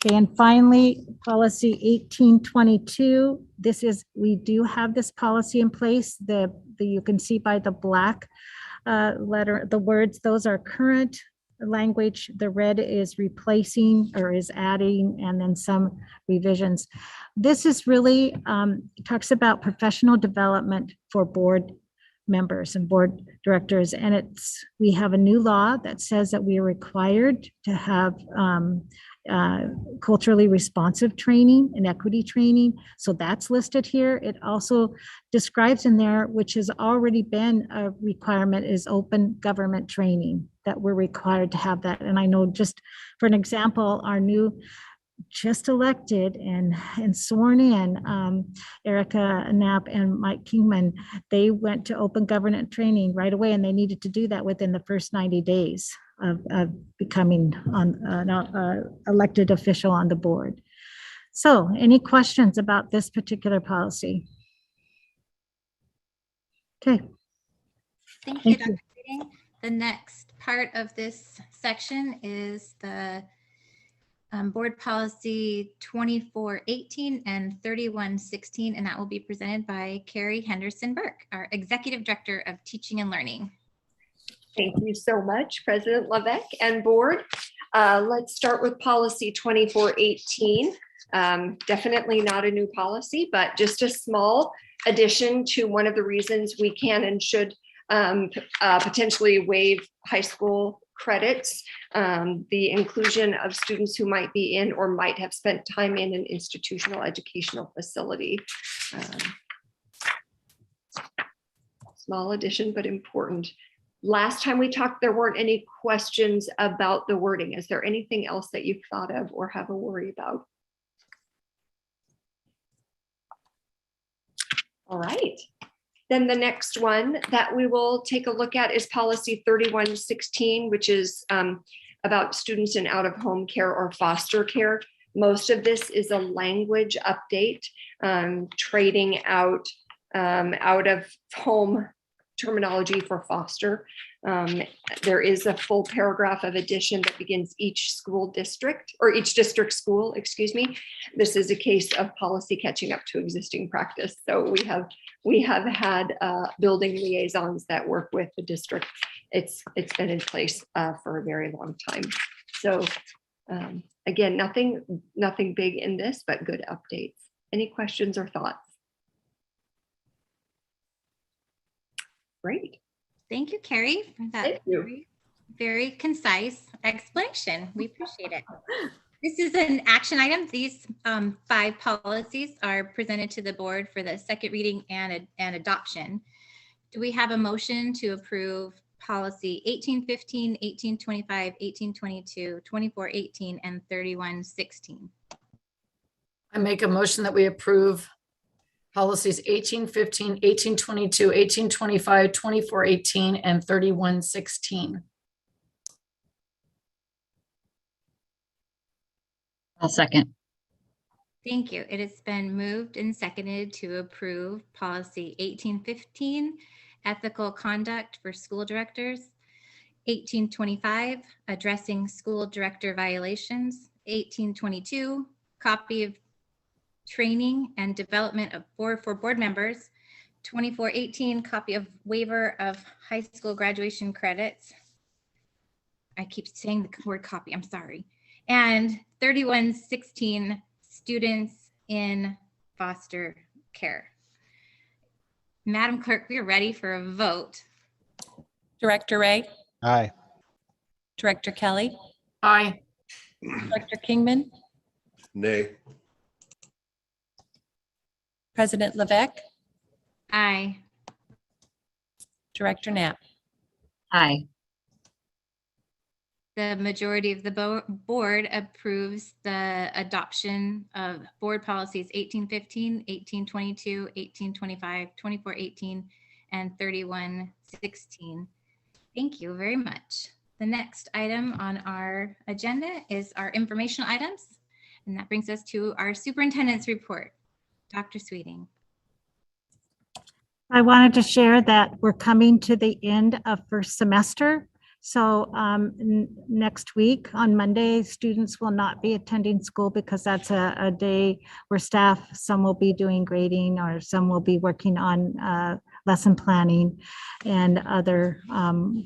Okay, and finally, policy 1822. This is, we do have this policy in place. You can see by the black letter, the words, those are current language. The red is replacing or is adding, and then some revisions. This is really, talks about professional development for board members and board directors. And we have a new law that says that we are required to have culturally responsive training and equity training. So that's listed here. It also describes in there, which has already been a requirement, is open government training, that we're required to have that. And I know, just for an example, our new just elected and sworn in, Erica Knapp and Mike Kingman, they went to open government training right away, and they needed to do that within the first 90 days of becoming an elected official on the board. So any questions about this particular policy? Okay. Thank you, Dr. Keating. The next part of this section is the board policy 2418 and 3116, and that will be presented by Carrie Henderson Burke, our Executive Director of Teaching and Learning. Thank you so much, President Levesque and board. Let's start with policy 2418. Definitely not a new policy, but just a small addition to one of the reasons we can and should potentially waive high school credits, the inclusion of students who might be in or might have spent time in an institutional educational facility. Small addition, but important. Last time we talked, there weren't any questions about the wording. Is there anything else that you've thought of or have a worry about? All right. Then the next one that we will take a look at is policy 3116, which is about students in out-of-home care or foster care. Most of this is a language update, trading out out-of-home terminology for foster. There is a full paragraph of addition that begins each school district or each district school, excuse me. This is a case of policy catching up to existing practice. So we have had building liaisons that work with the district. It's been in place for a very long time. So again, nothing big in this, but good updates. Any questions or thoughts? Great. Thank you, Carrie, for that very concise explanation. We appreciate it. This is an action item. These 5 policies are presented to the board for the second reading and adoption. Do we have a motion to approve policy 1815, 1825, 1822, 2418, and 3116? I make a motion that we approve policies 1815, 1822, 1825, 2418, and 3116. I'll second. Thank you. It has been moved and seconded to approve policy 1815, ethical conduct for school directors, 1825, addressing school director violations, 1822, copy of training and development for board members, 2418, copy of waiver of high school graduation credits. I keep saying the word copy, I'm sorry. And 3116, students in foster care. Madam Clerk, we are ready for a vote. Director Ray, Aye. Director Kelly, Aye. Director Kingman, Nay. President Levesque, Aye. Director Knapp. Aye. The majority of the board approves the adoption of board policies 1815, 1822, 1825, 2418, and 3116. Thank you very much. The next item on our agenda is our informational items, and that brings us to our superintendent's report. Dr. Sweeting. I wanted to share that we're coming to the end of first semester. So next week on Monday, students will not be attending school because that's a day where staff, some will be doing grading or some will be working on lesson planning and other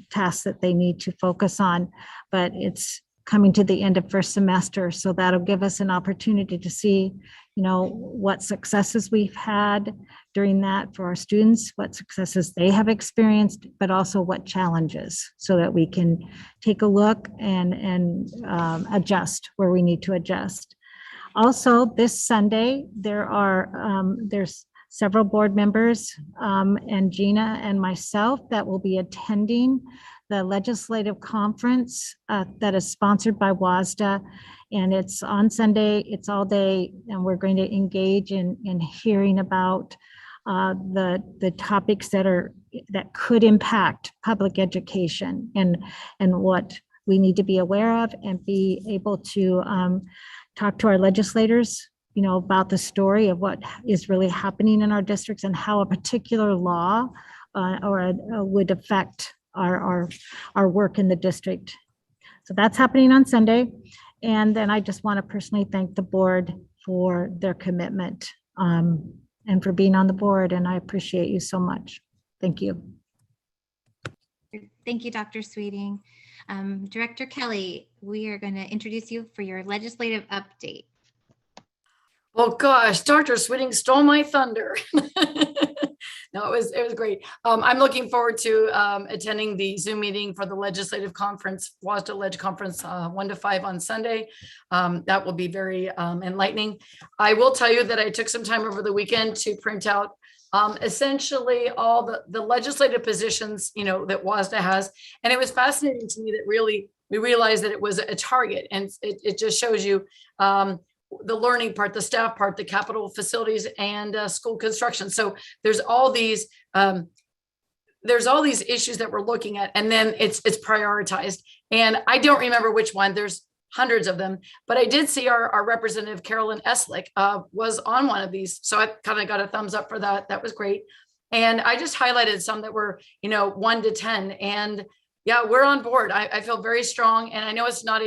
tasks that they need to focus on. But it's coming to the end of first semester. So that'll give us an opportunity to see, what successes we've had during that for our students, what successes they have experienced, but also what challenges, so that we can take a look and adjust where we need to adjust. Also, this Sunday, there's several board members and Gina and myself that will be attending the legislative conference that is sponsored by WASDA. And it's on Sunday, it's all day, and we're going to engage in hearing about the topics that could impact public education and what we need to be aware of, and be able to talk to our legislators, about the story of what is really happening in our districts and how a particular law would affect our work in the district. So that's happening on Sunday. And then I just want to personally thank the board for their commitment and for being on the board. And I appreciate you so much. Thank you. Thank you, Dr. Sweeting. Director Kelly, we are going to introduce you for your legislative update. Well, gosh, Dr. Sweeting stole my thunder. No, it was great. I'm looking forward to attending the Zoom meeting for the legislative conference, WASDA Leg Conference 1 to 5 on Sunday. That will be very enlightening. I will tell you that I took some time over the weekend to print out essentially all the legislative positions, you know, that WASDA has. And it was fascinating to me that really we realized that it was a target, and it just shows you the learning part, the staff part, the capital facilities, and school construction. So there's all these issues that we're looking at, and then it's prioritized. And I don't remember which one. There's hundreds of them, but I did see our representative Carolyn Eslick was on one of these, so I kind of got a thumbs up for that. That was great. And I just highlighted some that were, you know, 1 to 10, and yeah, we're on board. I feel very strong, and I know it's not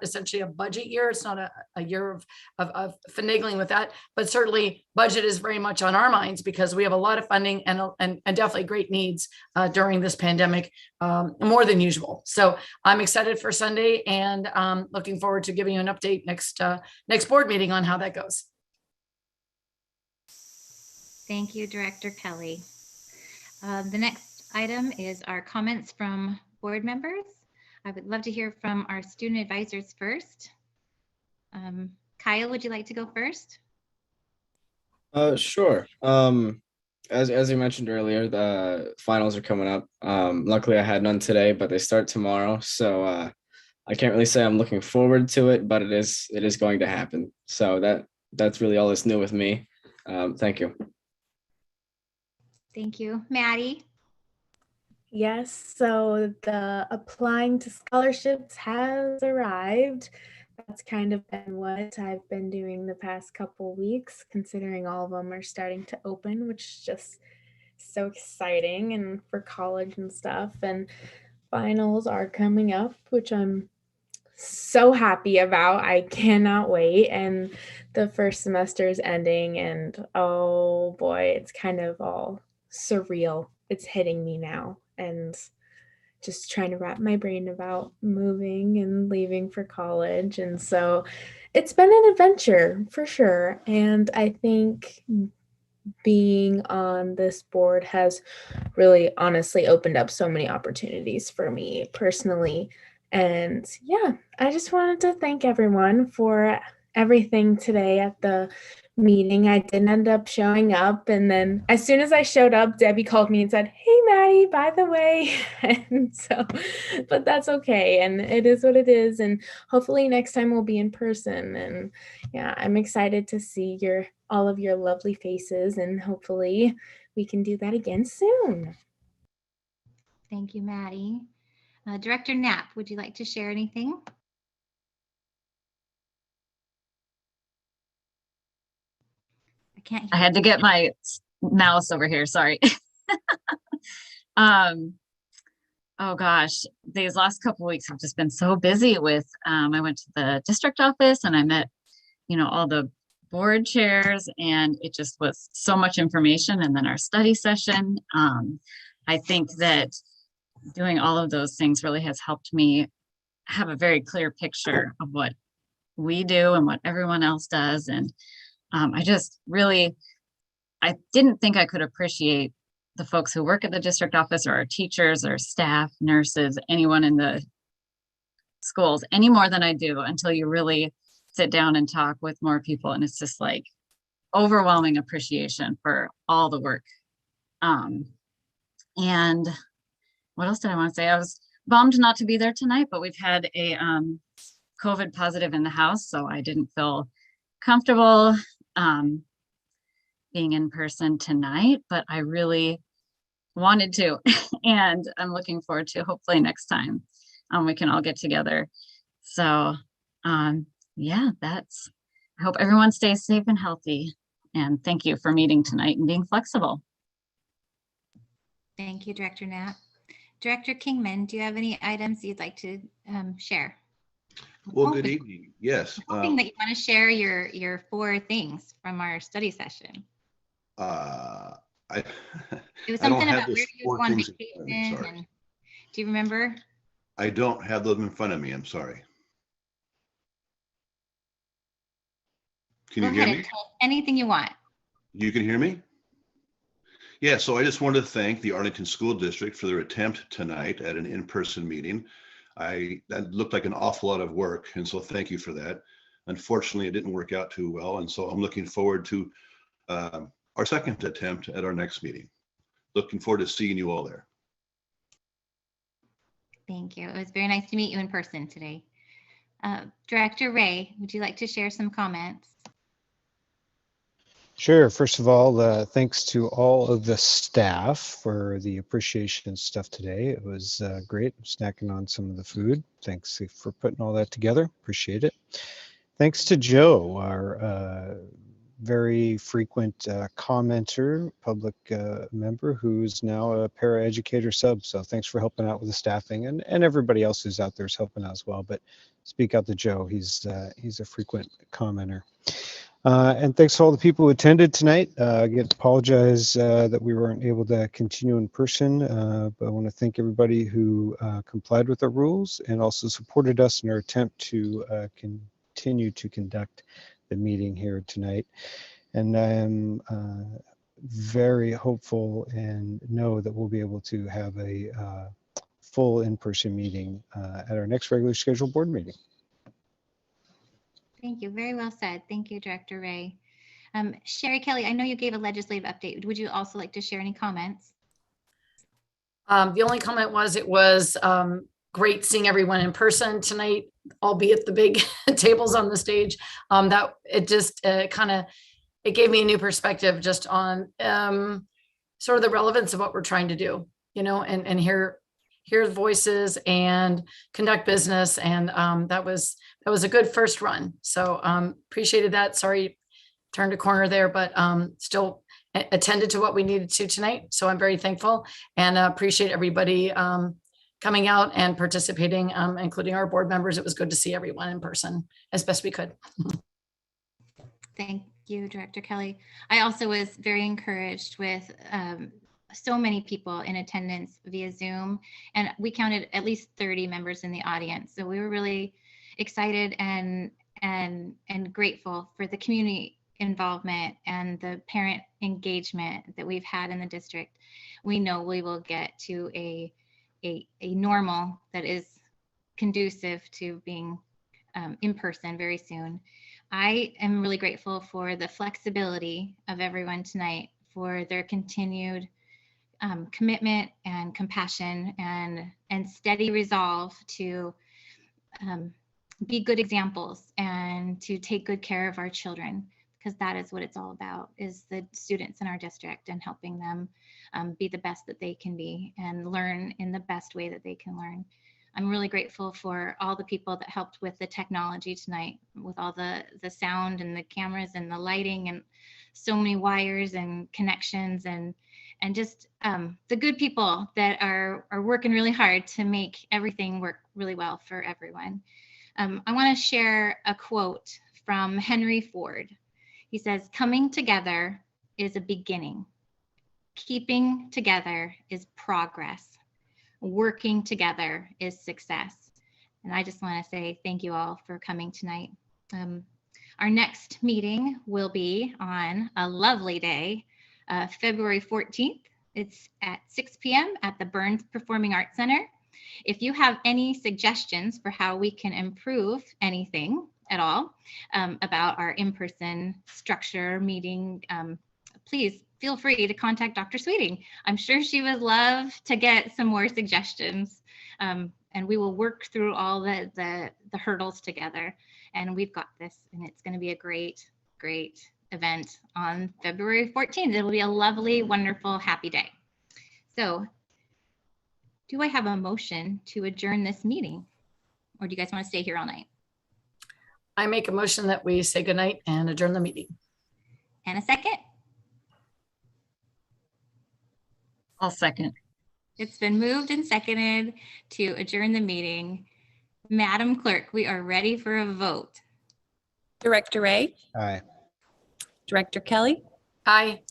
essentially a budget year. It's not a year of finagling with that, but certainly budget is very much on our minds because we have a lot of funding and definitely great needs during this pandemic, more than usual. So I'm excited for Sunday, and looking forward to giving you an update next board meeting on how that goes. Thank you, Director Kelly. The next item is our comments from board members. I would love to hear from our student advisors first. Kyle, would you like to go first? Sure. As you mentioned earlier, the finals are coming up. Luckily I had none today, but they start tomorrow. So I can't really say I'm looking forward to it, but it is going to happen. So that's really all that's new with me. Thank you. Thank you. Maddie? Yes, so the applying to scholarships has arrived. That's kind of been what I've been doing the past couple weeks, considering all of them are starting to open, which is just so exciting, and for college and stuff. And finals are coming up, which I'm so happy about. I cannot wait. And the first semester is ending, and oh boy, it's kind of all surreal. It's hitting me now, and just trying to wrap my brain about moving and leaving for college. And so it's been an adventure for sure. And I think being on this board has really honestly opened up so many opportunities for me personally. And yeah, I just wanted to thank everyone for everything today at the meeting. I didn't end up showing up, and then as soon as I showed up, Debbie called me and said, "Hey Maddie, by the way." And so, but that's okay, and it is what it is, and hopefully next time we'll be in person. And yeah, I'm excited to see all of your lovely faces, and hopefully we can do that again soon. Thank you, Maddie. Director Knapp, would you like to share anything? I had to get my mouse over here. Sorry. Oh gosh, these last couple of weeks have just been so busy with, I went to the district office and I met, you know, all the board chairs, and it just was so much information. And then our study session. I think that doing all of those things really has helped me have a very clear picture of what we do and what everyone else does. And I just really, I didn't think I could appreciate the folks who work at the district office, or our teachers or staff, nurses, anyone in the schools any more than I do until you really sit down and talk with more people. And it's just like overwhelming appreciation for all the work. And what else did I want to say? I was bummed not to be there tonight, but we've had a COVID positive in the house, so I didn't feel comfortable being in person tonight, but I really wanted to. And I'm looking forward to hopefully next time we can all get together. So yeah, I hope everyone stays safe and healthy. And thank you for meeting tonight and being flexible. Thank you, Director Knapp. Director Kingman, do you have any items you'd like to share? Well, good evening. Yes. Hoping that you want to share your 4 things from our study session. It was something about where you go on vacation. And do you remember? I don't have them in front of me. I'm sorry. Can you hear me? Anything you want. You can hear me? Yeah, so I just wanted to thank the Arlington School District for their attempt tonight at an in-person meeting. That looked like an awful lot of work, and so thank you for that. Unfortunately, it didn't work out too well, and so I'm looking forward to our second attempt at our next meeting. Looking forward to seeing you all there. Thank you. It was very nice to meet you in person today. Director Ray, would you like to share some comments? Sure. First of all, thanks to all of the staff for the appreciation stuff today. It was great snacking on some of the food. Thanks for putting all that together. Appreciate it. Thanks to Joe, our very frequent commenter, public member who's now a paraeducator sub. So thanks for helping out with the staffing, and everybody else who's out there is helping out as well. But speak out to Joe. He's a frequent commenter. And thanks to all the people who attended tonight. Again, apologize that we weren't able to continue in person, but I want to thank everybody who complied with our rules and also supported us in our attempt to continue to conduct the meeting here tonight. And I am very hopeful and know that we'll be able to have a full in-person meeting at our next regularly scheduled board meeting. Thank you. Very well said. Thank you, Director Ray. Sherry Kelly, I know you gave a legislative update. Would you also like to share any comments? The only comment was it was great seeing everyone in person tonight, albeit the big tables on the stage. That it just it gave me a new perspective just on sort of the relevance of what we're trying to do, and hear voices and conduct business. And that was a good first run. So appreciated that. Sorry, turned a corner there, but still attended to what we needed to tonight. So I'm very thankful and appreciate everybody coming out and participating, including our board members. It was good to see everyone in person as best we could. Thank you, Director Kelly. I also was very encouraged with so many people in attendance via Zoom, and we counted at least 30 members in the audience. So we were really excited and grateful for the community involvement and the parent engagement that we've had in the district. We know we will get to a normal that is conducive to being in person very soon. I am really grateful for the flexibility of everyone tonight, for their continued commitment and compassion and steady resolve to be good examples and to take good care of our children, because that is what it's all about, is the students in our district and helping them be the best that they can be and learn in the best way that they can learn. I'm really grateful for all the people that helped with the technology tonight, with all the sound and the cameras and the lighting and so many wires and connections and just the good people that are working really hard to make everything work really well for everyone. I want to share a quote from Henry Ford. He says, "Coming together is a beginning. Keeping together is progress. Working together is success." And I just want to say thank you all for coming tonight. Our next meeting will be on a lovely day, February 14th. It's at 6 p.m. at the Burns Performing Arts Center. If you have any suggestions for how we can improve anything at all about our in-person structure meeting, please feel free to contact Dr. Sweeting. I'm sure she would love to get some more suggestions, and we will work through all the hurdles together. And we've got this, and it's going to be a great, great event on February 14th. It will be a lovely, wonderful, happy day. So, do I have a motion to adjourn this meeting, or do you guys want to stay here all night? I make a motion that we say goodnight and adjourn the meeting. And a second? I'll second. It's been moved and seconded to adjourn the meeting. Madam Clerk, we are ready for a vote. Director Ray? Aye. Director Kelly? Aye.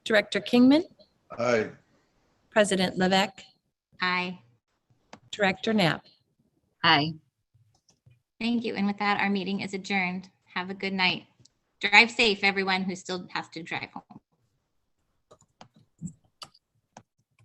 Director Kingman? Aye. President Levesque? Aye. Director Knapp? Aye. Thank you. And with that, our meeting is adjourned. Have a good night. Drive safe, everyone who still has to drive home.